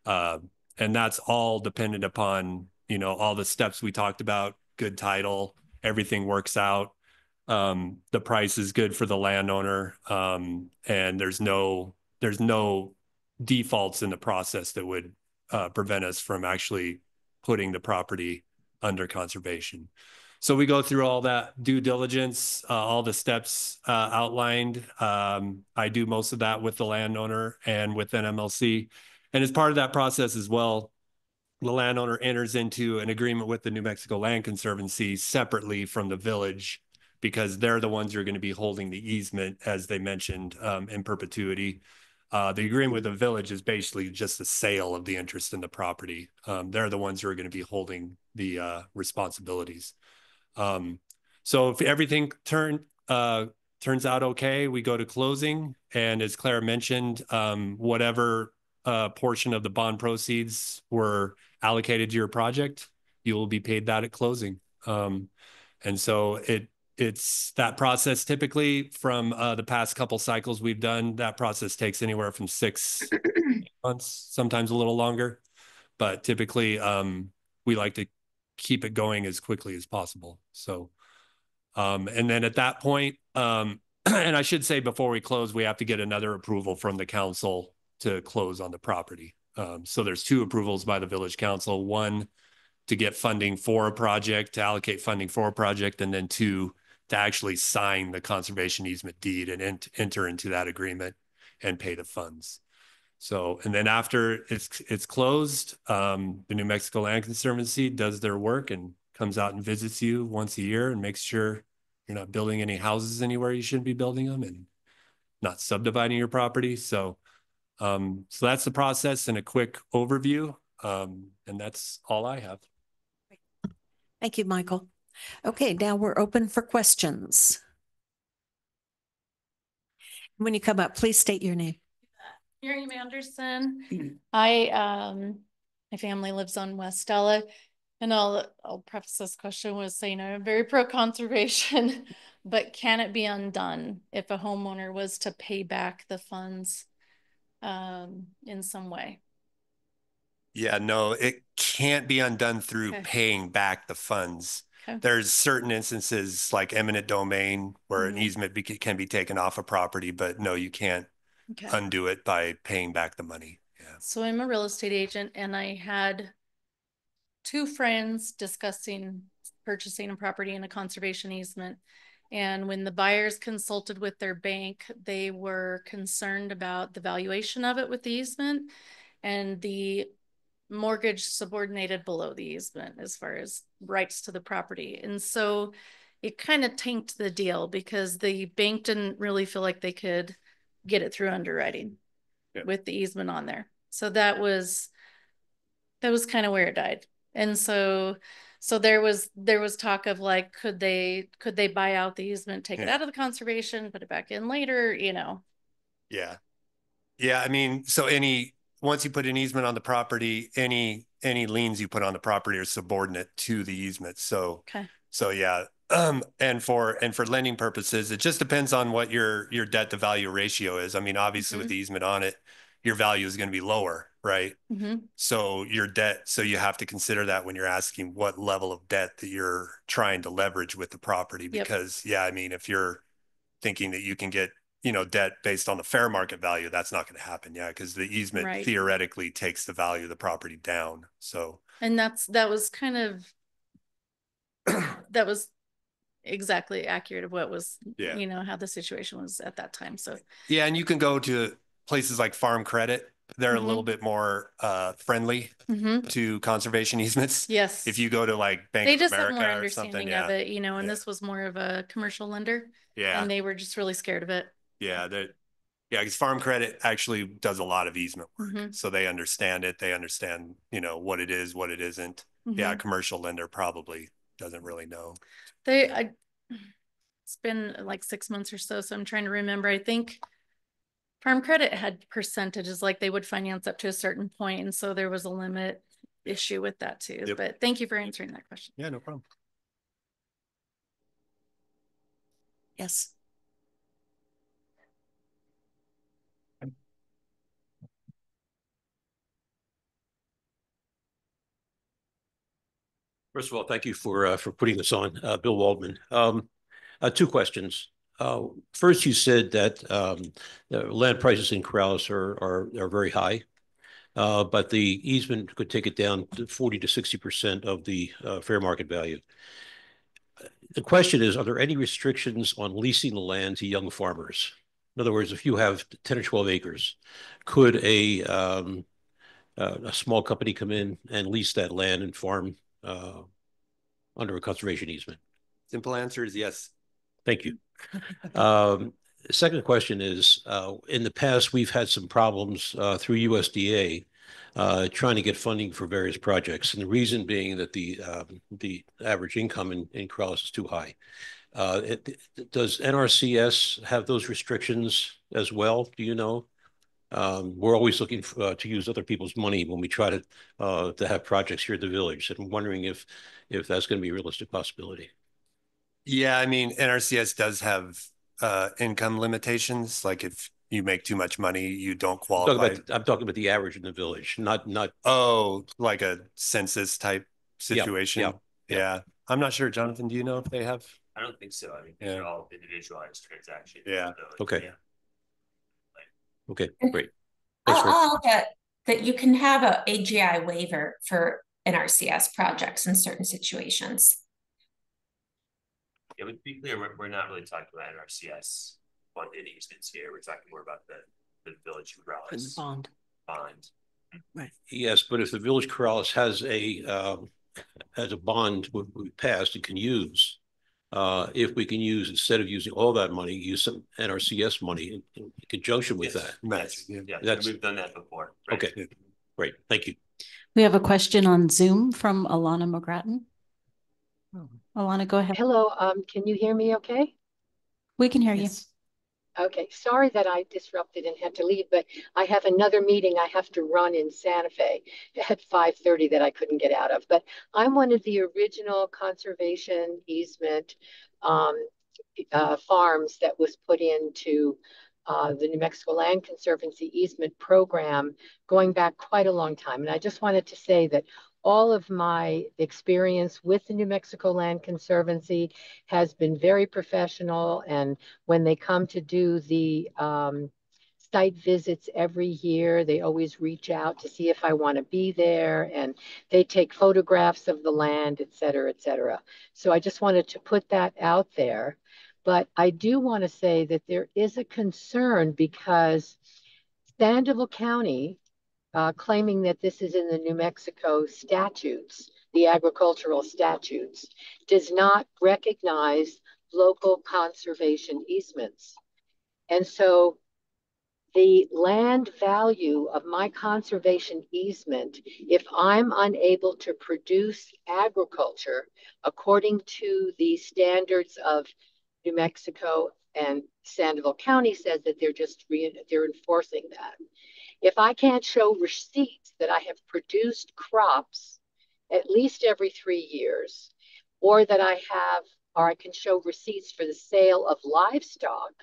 And that's all dependent upon, all the steps we talked about, good title, everything works out. The price is good for the landowner. And there's no defaults in the process that would prevent us from actually putting the property under conservation. So we go through all that due diligence, all the steps outlined. I do most of that with the landowner and with NMLC. And as part of that process as well, the landowner enters into an agreement with the New Mexico Land Conservancy separately from the village, because they're the ones who are going to be holding the easement, as they mentioned, in perpetuity. The agreement with the village is basically just the sale of the interest in the property. They're the ones who are going to be holding the responsibilities. So if everything turns out okay, we go to closing. And as Claire mentioned, whatever portion of the bond proceeds were allocated to your project, you will be paid that at closing. And so it's that process. Typically from the past couple cycles we've done, that process takes anywhere from 6 months, sometimes a little longer, but typically we like to keep it going as quickly as possible. So and then at that point, and I should say before we close, we have to get another approval from the council to close on the property. So there's 2 approvals by the village council: one to get funding for a project, to allocate funding for a project, and then 2 to actually sign the conservation easement deed and enter into that agreement and pay the funds. So, and then after it's closed, the New Mexico Land Conservancy does their work and comes out and visits you once a year and makes sure You're not building any houses anywhere you shouldn't be building them, and not subdividing your property. So, so that's the process in a quick overview. And that's all I have. Thank you, Michael. Okay, now we're open for questions. When you come up, please state your name. Miriam Anderson. My family lives on West Stella. And I'll preface this question with saying I'm very pro conservation, but can it be undone if a homeowner was to pay back the funds in some way? Yeah, no, it can't be undone through Okay. paying back the funds. Okay. There's certain instances like eminent domain where an Mhm. easement can be taken off a property, but no, you can't Okay. undo it by paying back the money. Yeah. So I'm a real estate agent and I had two friends discussing purchasing a property in a conservation easement. And when the buyers consulted with their bank, they were concerned about the valuation of it with the easement and the mortgage subordinated below the easement as far as rights to the property. And so it kind of tanked the deal because the bank didn't really feel like they could get it through underwriting with the easement on there. So that was kind of where it died. And so there was talk of like, could they buy out the easement, take it out of the conservation, put it back in later, you know? Yeah. Yeah. I mean, so once you put an easement on the property, any liens you put on the property are subordinate to the easement. So, Okay. so yeah. And for lending purposes, it just depends on what your debt to value ratio is. I mean, obviously with the easement on it, your value is going to be lower, right? So your debt, so you have to consider that when you're asking what level of debt that you're trying to leverage with the property. Because yeah, I mean, if you're thinking that you can get, debt based on the fair market value, that's not going to happen. Yeah. Because the easement theoretically takes the value of the property down. So. And that was kind of, that was exactly accurate of what was, how the situation was at that time. So. Yeah. And you can go to places like Farm Credit. They're a little bit more friendly to conservation easements. Yes. If you go to like Bank of America more or understanding something, of it, and this was more of a commercial lender. Yeah. And they were just really scared of it. Yeah. Because Farm Credit actually does a lot of easement work. So they understand it. They understand, what it is, what it isn't. Yeah. A commercial lender probably doesn't really know. It's been like 6 months or so. So I'm trying to remember. I think Farm Credit had percentages, like they would finance up to a certain point, and so there was a limit issue with that too. But thank you for answering that question. Yeah, no problem. Yes. First of all, thank you for putting this on, Bill Waldman. Two questions. First, you said that land prices in Corrales are very high, but the easement could take it down to 40 to 60% of the fair market value. The question is, are there any restrictions on leasing the land to young farmers? In other words, if you have 10 or 12 acres, could a small company come in and lease that land and farm under a conservation easement? Simple answer is yes. Thank you. Second question is, in the past, we've had some problems through USDA trying to get funding for various projects. And the reason being that the average income in Corrales is too high. Does NRCS have those restrictions as well? Do you know? We're always looking to use other people's money when we try to have projects here at the village. And I'm wondering if that's going to be a realistic possibility. Yeah, I mean, NRCS does have income limitations. Like if you make too much money, you don't qualify. I'm talking about the average in the village, not. Oh, like a census type situation. Yeah. I'm not sure. Jonathan, do you know if they have? I don't think so. I mean, these are all individualized transactions. Yeah. So, okay. Yeah. Okay, great. I'll get that you can have a AGI waiver for NRCS projects in certain situations. Yeah, but to be clear, we're not really talking about NRCS funded easements here. We're talking more about the village Corrales bond. Right. Yes, but if the village Corrales has a bond we passed and can use, if we can use, instead of using all that money, use some NRCS money in conjunction with that. We've done that before. Right? Okay, great. Thank you. We have a question on Zoom from Alana McGrattan. Alana, go ahead. Hello, can you hear me okay? We can hear you. Okay, sorry that I disrupted and had to leave, but I have another meeting I have to run in Santa Fe at 5:30 that I couldn't get out of. But I'm one of the original conservation easement farms that was put into the New Mexico Land Conservancy easement program going back quite a long time. And I just wanted to say that all of my experience with the New Mexico Land Conservancy has been very professional. And when they come to do the site visits every year, they always reach out to see if I want to be there, and they take photographs of the land, et cetera, et cetera. So I just wanted to put that out there. But I do want to say that there is a concern because Sandoval County, claiming that this is in the New Mexico statutes, the agricultural statutes, does not recognize local conservation easements. And so the land value of my conservation easement, if I'm unable to produce agriculture according to the standards of New Mexico, and Sandoval County says that they're enforcing that. If I can't show receipts that I have produced crops at least every 3 years, or that I can show receipts for the sale of livestock,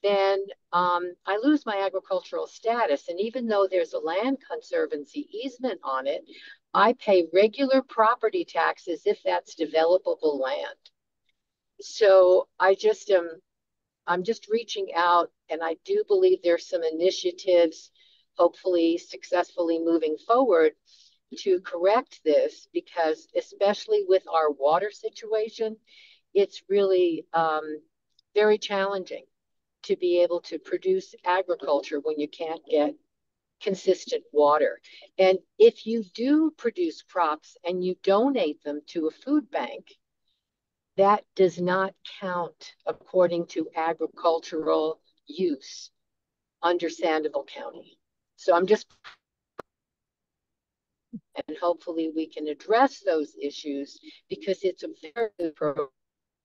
then I lose my agricultural status. And even though there's a land conservancy easement on it, I pay regular property taxes if that's developable land. So I'm just reaching out, and I do believe there's some initiatives, hopefully successfully moving forward, to correct this, because especially with our water situation, it's really very challenging to be able to produce agriculture when you can't get consistent water. And if you do produce crops and you donate them to a food bank, that does not count according to agricultural use under Sandoval County. So and hopefully we can address those issues, because it's a very good program.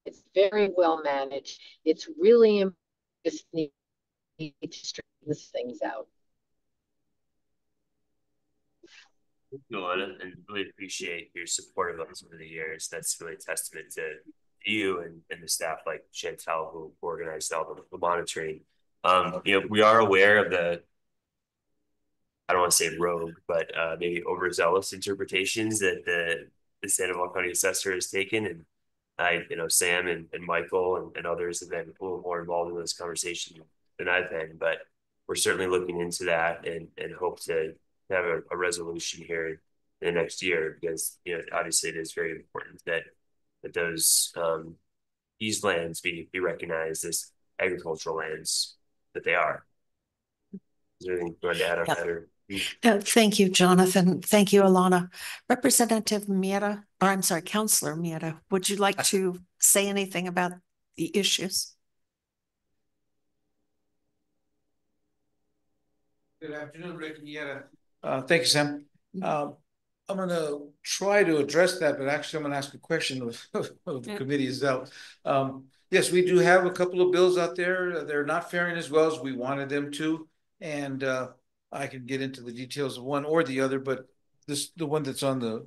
It's very well managed. It's really important. Just need to straighten these things out. No, and really appreciate your support of us over the years. That's really a testament to you and the staff like Chantel, who organized all the monitoring. We are aware of the, I don't want to say rogue, but maybe overzealous interpretations that the Sandoval County assessor has taken. And Sam and Michael and others have been a little more involved in this conversation than I've been, but we're certainly looking into that and hope to have a resolution here in the next year, because obviously it is very important that those these lands be recognized as agricultural lands that they are. Is there anything you want to add on that? Or thank you, Jonathan. Thank you, Alana. Representative Miera, or I'm sorry, Councillor Miera, would you like to say anything about the issues? Good afternoon, Rick Miera. Thank you, Sam. I'm going to try to address that, but actually I'm going to ask a question of the committee itself. Yes, we do have a couple of bills out there. They're not faring as well as we wanted them to. And I can get into the details of one or the other, but the one that's on the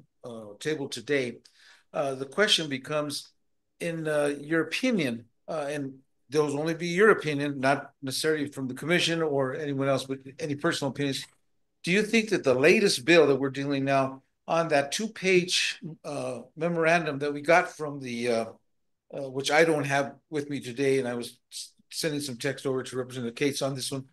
table today, the question becomes, in your opinion, and those only be your opinion, not necessarily from the commission or anyone else, but any personal opinions. Do you think that the latest bill that we're dealing now on that 2-page memorandum that we got from the, which I don't have with me today, and I was sending some text over to Representative Cates on this one.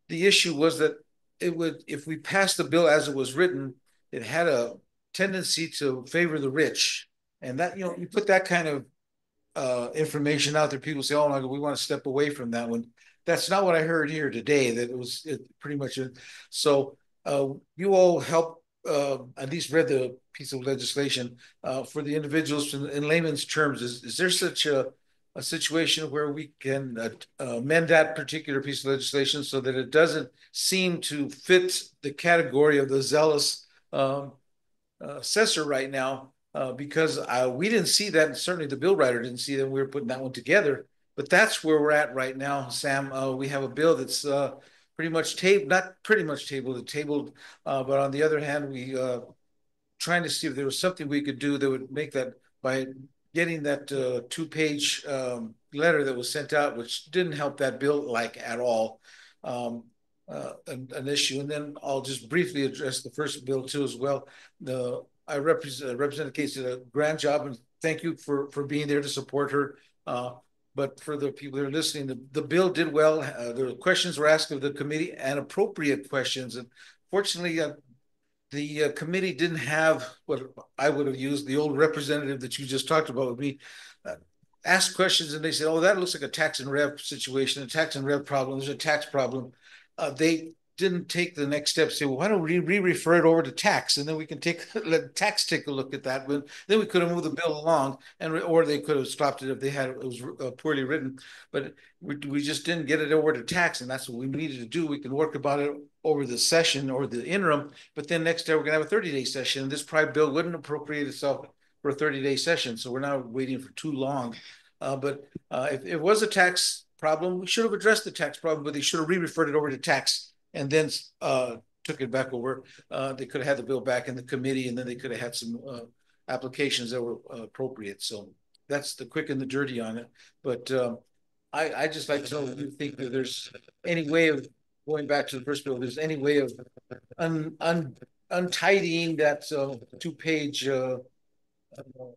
The issue was that if we passed the bill as it was written, it had a tendency to favor the rich. And that, you put that kind of information out there, people say, oh my God, we want to step away from that one. That's not what I heard here today, that it was pretty much. So you all helped at least read the piece of legislation, for the individuals in layman's terms, is there such a situation where we can amend that particular piece of legislation so that it doesn't seem to fit the category of the zealous assessor right now? Because we didn't see that, and certainly the bill writer didn't see that. We were putting that one together, but that's where we're at right now, Sam. We have a bill that's pretty much tabled, not pretty much tabled, but on the other hand, we trying to see if there was something we could do that would make that, by getting that 2-page letter that was sent out, which didn't help that bill like at all, an issue. And then I'll just briefly address the first bill too as well. I Representative Case did a grand job, and thank you for being there to support her. But for the people that are listening, the bill did well. The questions were asked of the committee, and appropriate questions. And fortunately, the committee didn't have what I would have used, the old representative that you just talked about with me, ask questions, and they said, oh, that looks like a tax and rev situation, a tax and rev problem, there's a tax problem. They didn't take the next step, say, well, why don't we refer it over to tax, and then we can let tax take a look at that. But then we could have moved the bill along, or they could have stopped it if it was poorly written. But we just didn't get it over to tax, and that's what we needed to do. We can work about it over the session or the interim, but then next day we're gonna have a 30-day session, and this probably bill wouldn't appropriate itself for a 30-day session, so we're not waiting for too long. But if it was a tax problem, we should have addressed the tax problem, but they should have re-referred it over to tax and then took it back over. They could have had the bill back in the committee, and then they could have had some applications that were appropriate. So that's the quick and the dirty on it. But I just like to know if you think that there's any way of going back to the first bill, there's any way of untidying that 2-page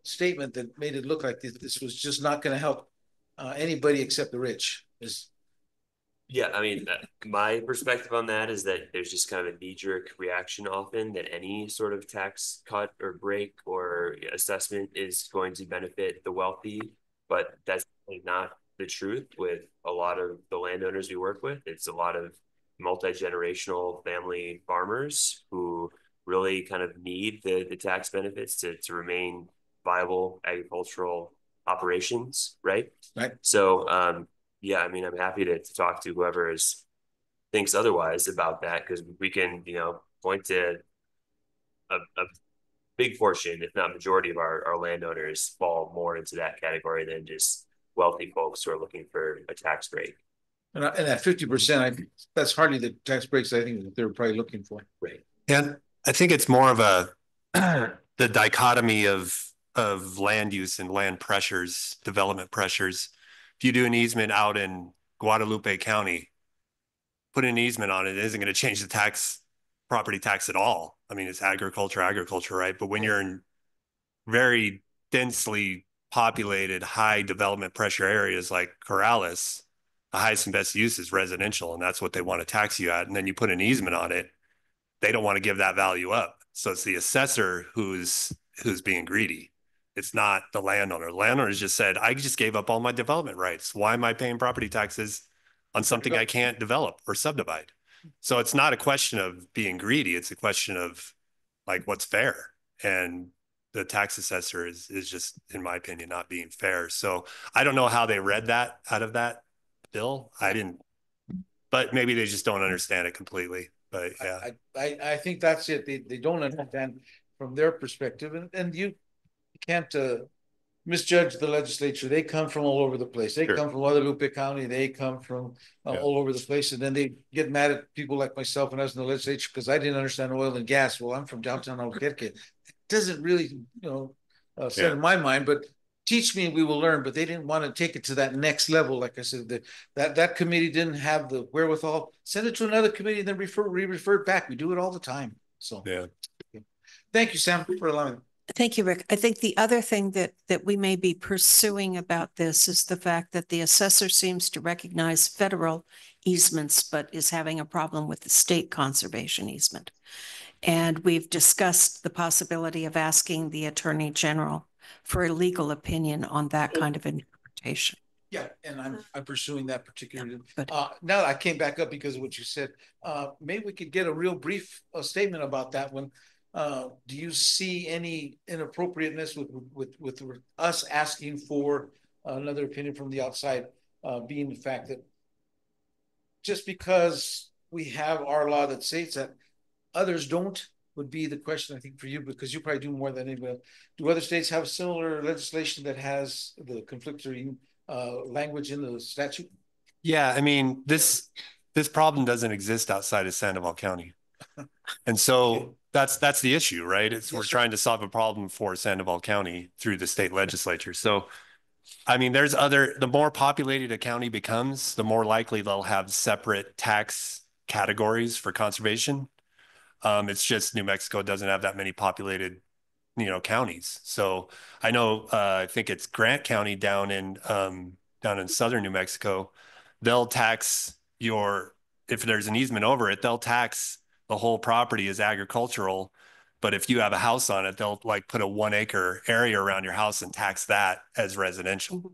statement that made it look like this was just not going to help anybody except the rich. Yeah, I mean, my perspective on that is that there's just kind of a knee-jerk reaction often that any sort of tax cut or break or assessment is going to benefit the wealthy, but that's not the truth with a lot of the landowners we work with. It's a lot of multi-generational family farmers who really kind of need the tax benefits to remain viable agricultural operations, right? Right. So, yeah, I mean, I'm happy to talk to whoever thinks otherwise about that, because we can, point to a big portion, if not majority of our landowners fall more into that category than just wealthy folks who are looking for a tax break. And at 50%, that's hardly the tax breaks I think that they're probably looking for. Right. And I think it's more of the dichotomy of land use and land pressures, development pressures. If you do an easement out in Guadalupe County, put an easement on it, it isn't going to change the property tax at all. I mean, it's agriculture, right? But when you're in very densely populated, high development pressure areas like Corrales, the highest and best use is residential, and that's what they want to tax you at. And then you put an easement on it, they don't want to give that value up. So it's the assessor who's being greedy. It's not the landowner. The landowner just said, I just gave up all my development rights. Why am I paying property taxes on something I can't develop or subdivide? So it's not a question of being greedy. It's a question of like what's fair. And the tax assessor is just, in my opinion, not being fair. So I don't know how they read that out of that bill. I didn't, but maybe they just don't understand it completely. But yeah, I think that's it. They don't understand from their perspective, and you can't misjudge the legislature. They come from all over the place. They come from Guadalupe County. They come from all over the place, and then they get mad at people like myself and us in the legislature because I didn't understand oil and gas. Well, I'm from downtown Albuquerque. It doesn't really, set in my mind, but teach me and we will learn. But they didn't want to take it to that next level. Like I said, that committee didn't have the wherewithal. Send it to another committee and then refer it back. We do it all the time. So yeah. Thank you, Sam, for allowing me. Thank you, Rick. I think the other thing that we may be pursuing about this is the fact that the assessor seems to recognize federal easements, but is having a problem with the state conservation easement. And we've discussed the possibility of asking the Attorney General for a legal opinion on that kind of interpretation. Yeah, and I'm pursuing that particularly. But now I came back up because of what you said. Maybe we could get a real brief statement about that one. do you see any inappropriateness with us asking for another opinion from the outside, being the fact that just because we have our law that states that others don't, would be the question, I think, for you, because you probably do more than anybody. Do other states have similar legislation that has the conflicting language in the statute? Yeah, I mean, this problem doesn't exist outside of Sandoval County. And so that's the issue, right? It's we're trying to solve a problem for Sandoval County through the state legislature. So I mean, the more populated a county becomes, the more likely they'll have separate tax categories for conservation. It's just New Mexico doesn't have that many populated, counties. So I know, I think it's Grant County down in southern New Mexico. They'll tax if there's an easement over it, they'll tax the whole property as agricultural. But if you have a house on it, they'll like put a 1 acre area around your house and tax that as residential.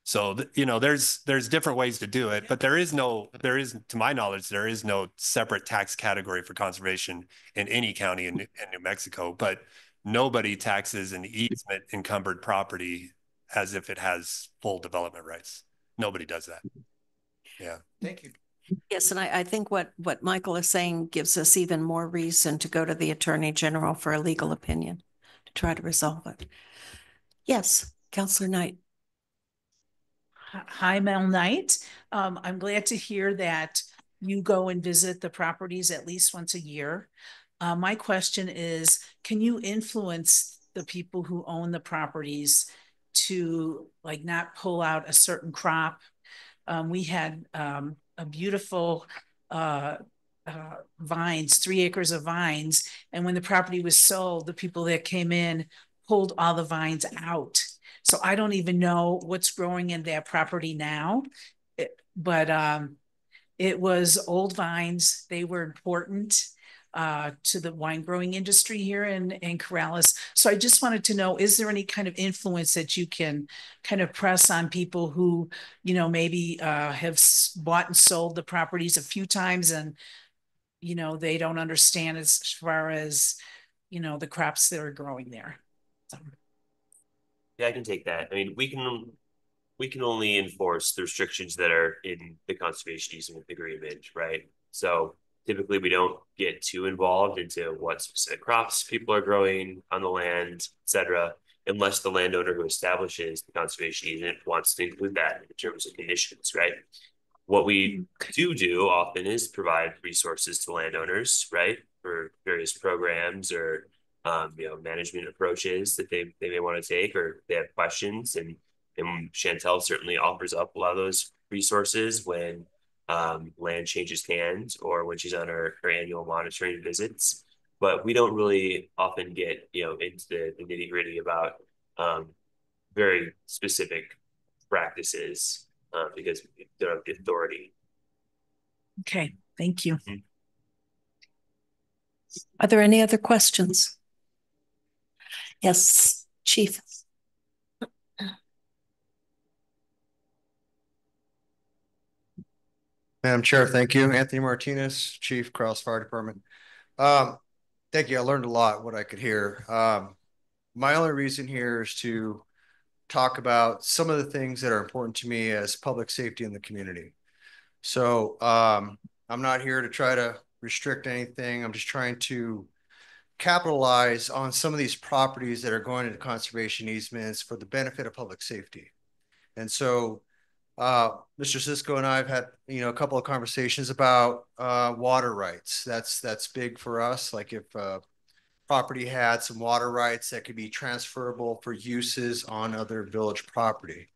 So, there's different ways to do it, but to my knowledge, there is no separate tax category for conservation in any county in New Mexico, but nobody taxes an easement encumbered property as if it has full development rights. Nobody does that. Yeah. Thank you. Yes, and I think what Michael is saying gives us even more reason to go to the Attorney General for a legal opinion to try to resolve it. Yes, Councillor Knight. Hi, Mel Knight. I'm glad to hear that you go and visit the properties at least once a year. My question is, can you influence the people who own the properties to like not pull out a certain crop? We had a beautiful vines, 3 acres of vines. And when the property was sold, the people that came in pulled all the vines out. So I don't even know what's growing in that property now, but it was old vines. They were important to the wine growing industry here in Corrales. So I just wanted to know, is there any kind of influence that you can kind of press on people who, maybe have bought and sold the properties a few times and, they don't understand as far as, the crops that are growing there. So. Yeah, I can take that. I mean, we can only enforce the restrictions that are in the conservation easement agreement, right? So typically we don't get too involved into what specific crops people are growing on the land, et cetera, unless the landowner who establishes the conservation easement wants to include that in terms of conditions, right? What we do often is provide resources to landowners, right, for various programs or management approaches that they may want to take, or they have questions. And Chantel certainly offers up a lot of those resources when land changes hands or when she's on her annual monitoring visits. But we don't really often get into the nitty-gritty about very specific practices because they don't have the authority. Okay, thank you. Mm-hmm. Are there any other questions? Yes, Chief. Madam Chair, thank you. Anthony Martinez, Chief, Corrales Fire Department. Thank you. I learned a lot what I could hear. My only reason here is to talk about some of the things that are important to me as public safety in the community. So I'm not here to try to restrict anything. I'm just trying to capitalize on some of these properties that are going into conservation easements for the benefit of public safety. And so Mr. Cisco and I have had, a couple of conversations about water rights. That's big for us. Like if property had some water rights that could be transferable for uses on other village property,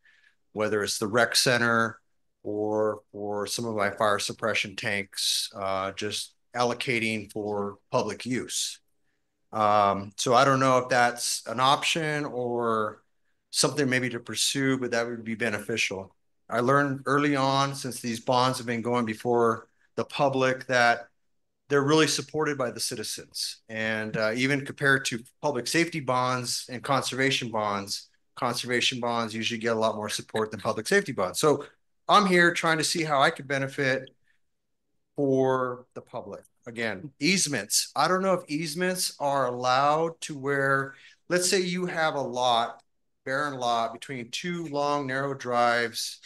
whether it's the rec center or some of my fire suppression tanks, just allocating for public use. So I don't know if that's an option or something maybe to pursue, but that would be beneficial. I learned early on, since these bonds have been going before the public, that they're really supported by the citizens. And even compared to public safety bonds and conservation bonds usually get a lot more support than public safety bonds. So I'm here trying to see how I could benefit for the public. again, easements. I don't know if easements are allowed to where, let's say you have a lot, barren lot between two long, narrow drives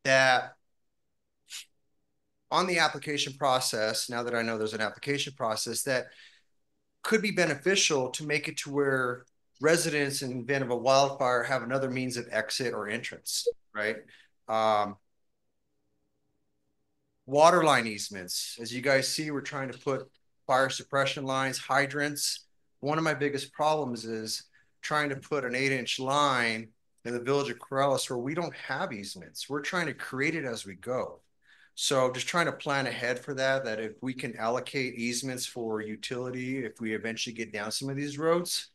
that on the application process, now that I know there's an application process, that could be beneficial to make it to where residents in the event of a wildfire have another means of exit or entrance, right? Water line easements. As you guys see, we're trying to put fire suppression lines, hydrants. One of my biggest problems is trying to put an 8-inch line in the village of Corrales where we don't have easements. We're trying to create it as we go. So just trying to plan ahead for that, that if we can allocate easements for utility, if we eventually get down some of these roads,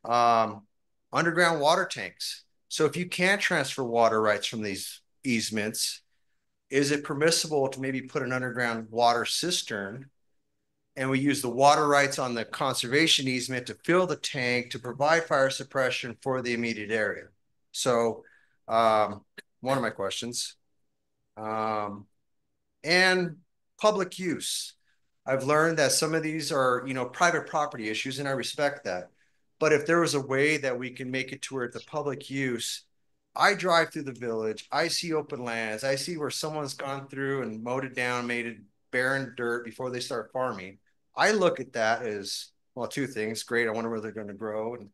underground water tanks. So if you can't transfer water rights from these easements, is it permissible to maybe put an underground water cistern and we use the water rights on the conservation easement to fill the tank to provide fire suppression for the immediate area? So one of my questions. And public use. I've learned that some of these are, private property issues, and I respect that. But if there was a way that we can make it to where it's a public use, I drive through the village, I see open lands, I see where someone's gone through and mowed it down, made it barren dirt before they start farming. I look at that as, well, two things. Great, I wonder where they're going to grow, and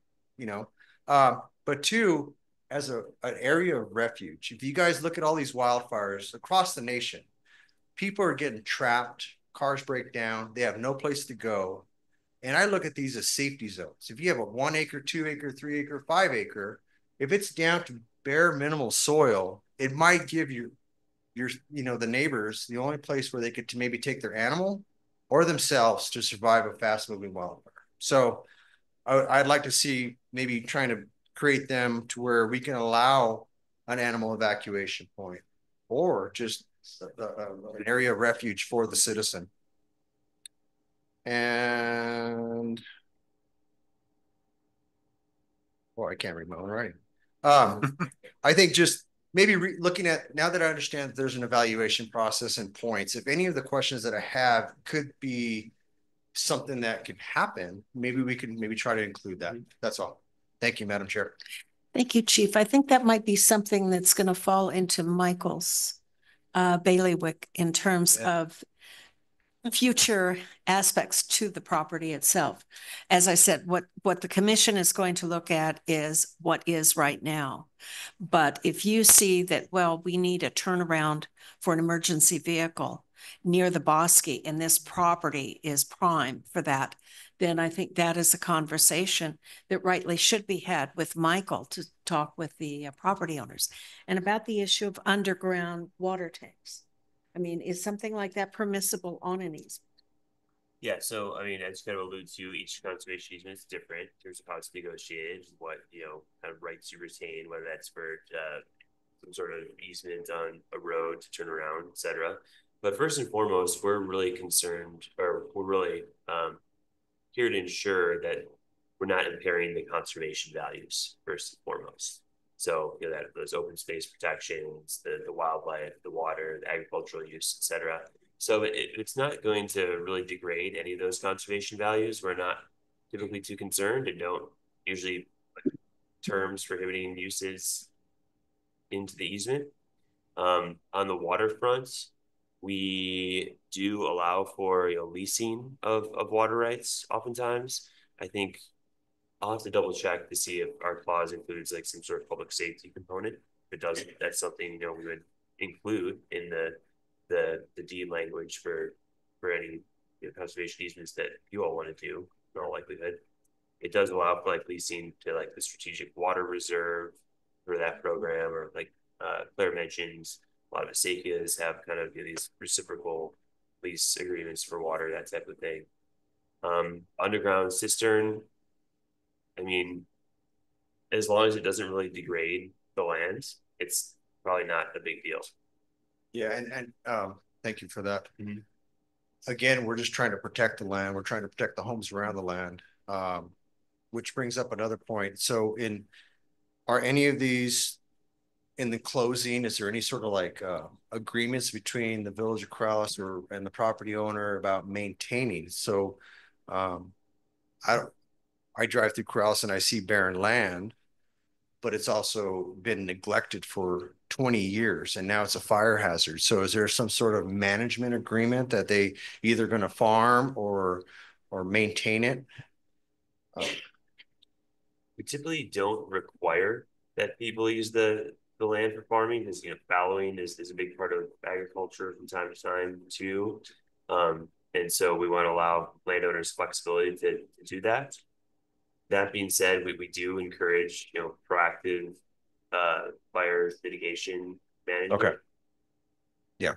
but two, as an area of refuge. If you guys look at all these wildfires across the nation, people are getting trapped, cars break down, they have no place to go. And I look at these as safety zones. If you have a 1 acre, 2 acre, 3 acre, 5 acre, if it's down to bare minimal soil, it might give your the neighbors the only place where they could to maybe take their animal or themselves to survive a fast moving wildfire. So I'd like to see maybe trying to create them to where we can allow an animal evacuation point or just an area of refuge for the citizen. And I can't read my own writing. I think just maybe looking at, now that I understand that there's an evaluation process and points, if any of the questions that I have could be something that could happen, maybe we can try to include that. That's all. Thank you, Madam Chair. Thank you, Chief. I think that might be something that's going to fall into Michael's bailiwick in terms of future aspects to the property itself. As I said, what the commission is going to look at is what is right now. But if you see that, well, we need a turnaround for an emergency vehicle near the Bosque and this property is prime for that, then I think that is a conversation that rightly should be had with Michael to talk with the property owners. And about the issue of underground water tanks. I mean, is something like that permissible on an easement? Yeah, so I mean, as you kind of allude to, each conservation easement is different in terms of how it's negotiated, what kind of rights you retain, whether that's for some sort of easement on a road to turn around, etc. But first and foremost, we're really concerned, or we're really here to ensure that we're not impairing the conservation values first and foremost. So that those open space protections, the wildlife, the water, the agricultural use, etc. So it's not going to really degrade any of those conservation values. We're not typically too concerned and don't usually put terms prohibiting uses into the easement. On the waterfront, we do allow for leasing of water rights oftentimes. I think I'll have to double check to see if our clause includes like some sort of public safety component. If it doesn't, that's something we would include in the deed language for any conservation easements that you all want to do. In all likelihood, it does allow for like leasing to like the strategic water reserve for that program, or like Claire mentions, a lot of acequias have kind of these reciprocal lease agreements for water, that type of thing. Underground cistern, I mean, as long as it doesn't really degrade the land, it's probably not a big deal. Yeah, and thank you for that. Mm-hmm. Again, we're just trying to protect the land. We're trying to protect the homes around the land, which brings up another point. So are any of these in the closing, is there any sort of like agreements between the Village of Corrales and the property owner about maintaining? So I drive through Corrales and I see barren land, but it's also been neglected for 20 years and now it's a fire hazard. So is there some sort of management agreement that they either going to farm or maintain it? We typically don't require that people use the land for farming because, you know, fallowing is a big part of agriculture from time to time too. And so we want to allow landowners flexibility to do that. That being said, we do encourage, you know, proactive fire mitigation management. Okay. Yeah,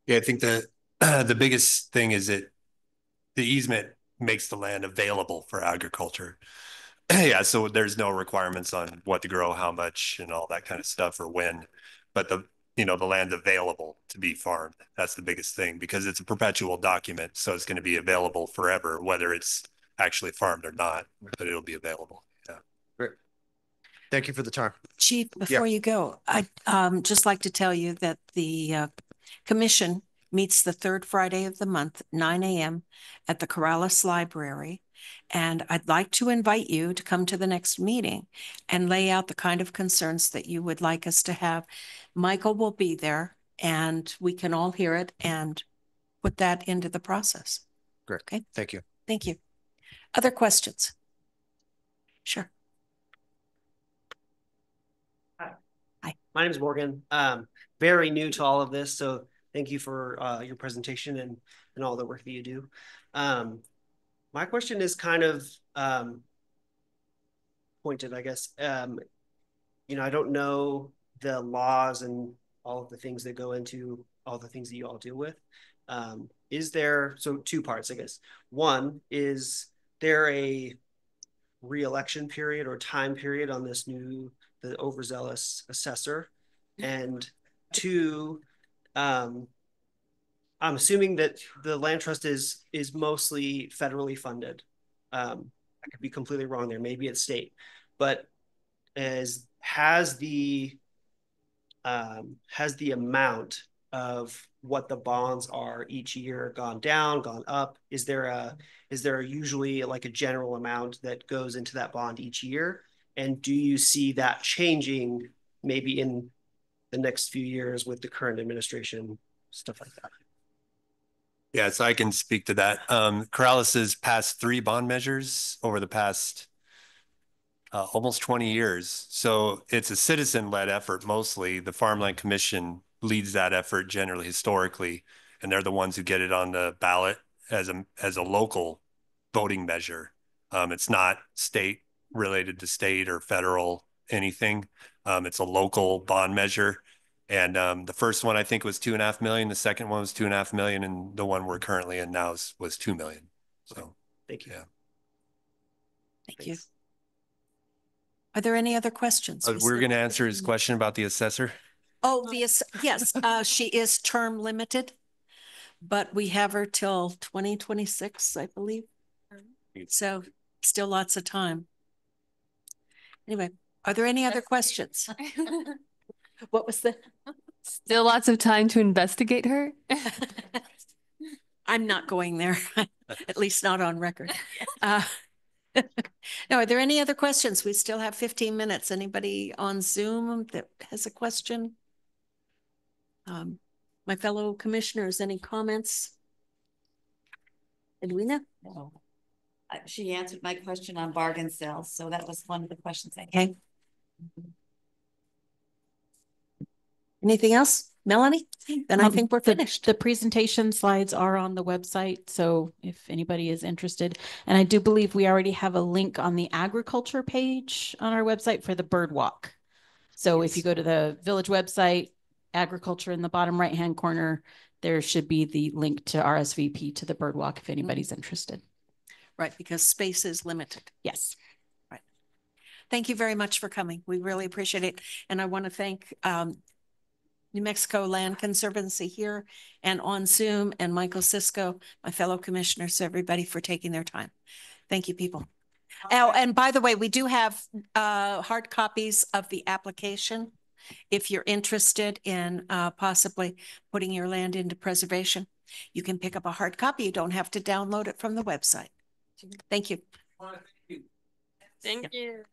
I think the biggest thing is that the easement makes the land available for agriculture. Yeah, so there's no requirements on what to grow, how much, and all that kind of stuff, or when, but the land's available to be farmed. That's the biggest thing because it's a perpetual document, so it's going to be available forever, whether it's actually farmed or not, but it'll be available. Yeah. Great. Thank you for the time. Chief, before you go, I'd just like to tell you that the commission meets the third Friday of the month, 9 a.m. at the Corrales Library. And I'd like to invite you to come to the next meeting and lay out the kind of concerns that you would like us to have. Michael will be there and we can all hear it and put that into the process. Great. Okay. Thank you. Thank you. Other questions? Sure. Hi, my name is Morgan. Very new to all of this, so thank you for your presentation and all the work that you do. My question is kind of pointed, I guess. You know, I don't know the laws and all of the things that go into all the things that you all deal with. Is there, so two parts, I guess. One, is there a re-election period or time period on this the overzealous assessor? And two, I'm assuming that the land trust is mostly federally funded. I could be completely wrong there. Maybe it's state, but has the amount of what the bonds are each year gone down, gone up? Is there usually like a general amount that goes into that bond each year? And do you see that changing maybe in the next few years with the current administration, stuff like that? Yeah, so I can speak to that. Corrales has passed 3 bond measures over the past almost 20 years. So it's a citizen-led effort mostly. The Farmland Commission leads that effort generally historically, and they're the ones who get it on the ballot as a local voting measure. It's not state related to state or federal anything. It's a local bond measure. And the first one I think was 2.5 million. The second one was 2.5 million, and the one we're currently in now was 2 million. So thank you. Yeah. Thank you. Are there any other questions? We're going to answer his question about the assessor. Oh, yes, she is term limited, but we have her till 2026, I believe. So still lots of time. Anyway, are there any other questions? What was the? Still lots of time to investigate her. I'm not going there, at least not on record. No, are there any other questions? We still have 15 minutes. Anybody on Zoom that has a question? My fellow commissioners, any comments? Edwina? No. She answered my question on bargain sales, so that was one of the questions I had. Okay. Anything else? Melanie? Then I think we're finished. The presentation slides are on the website, so if anybody is interested. And I do believe we already have a link on the agriculture page on our website for the bird walk. So if you go to the village website, agriculture in the bottom right-hand corner, there should be the link to RSVP to the bird walk if anybody's interested. Right, because space is limited. Yes. Right. Thank you very much for coming. We really appreciate it. And I want to thank New Mexico Land Conservancy here and on Zoom, and Michael Cisco, my fellow commissioners, everybody for taking their time. Thank you, people. Oh, and by the way, we do have hard copies of the application If you're interested in possibly putting your land into preservation, you can pick up a hard copy. You don't have to download it from the website. Thank you. Thank you.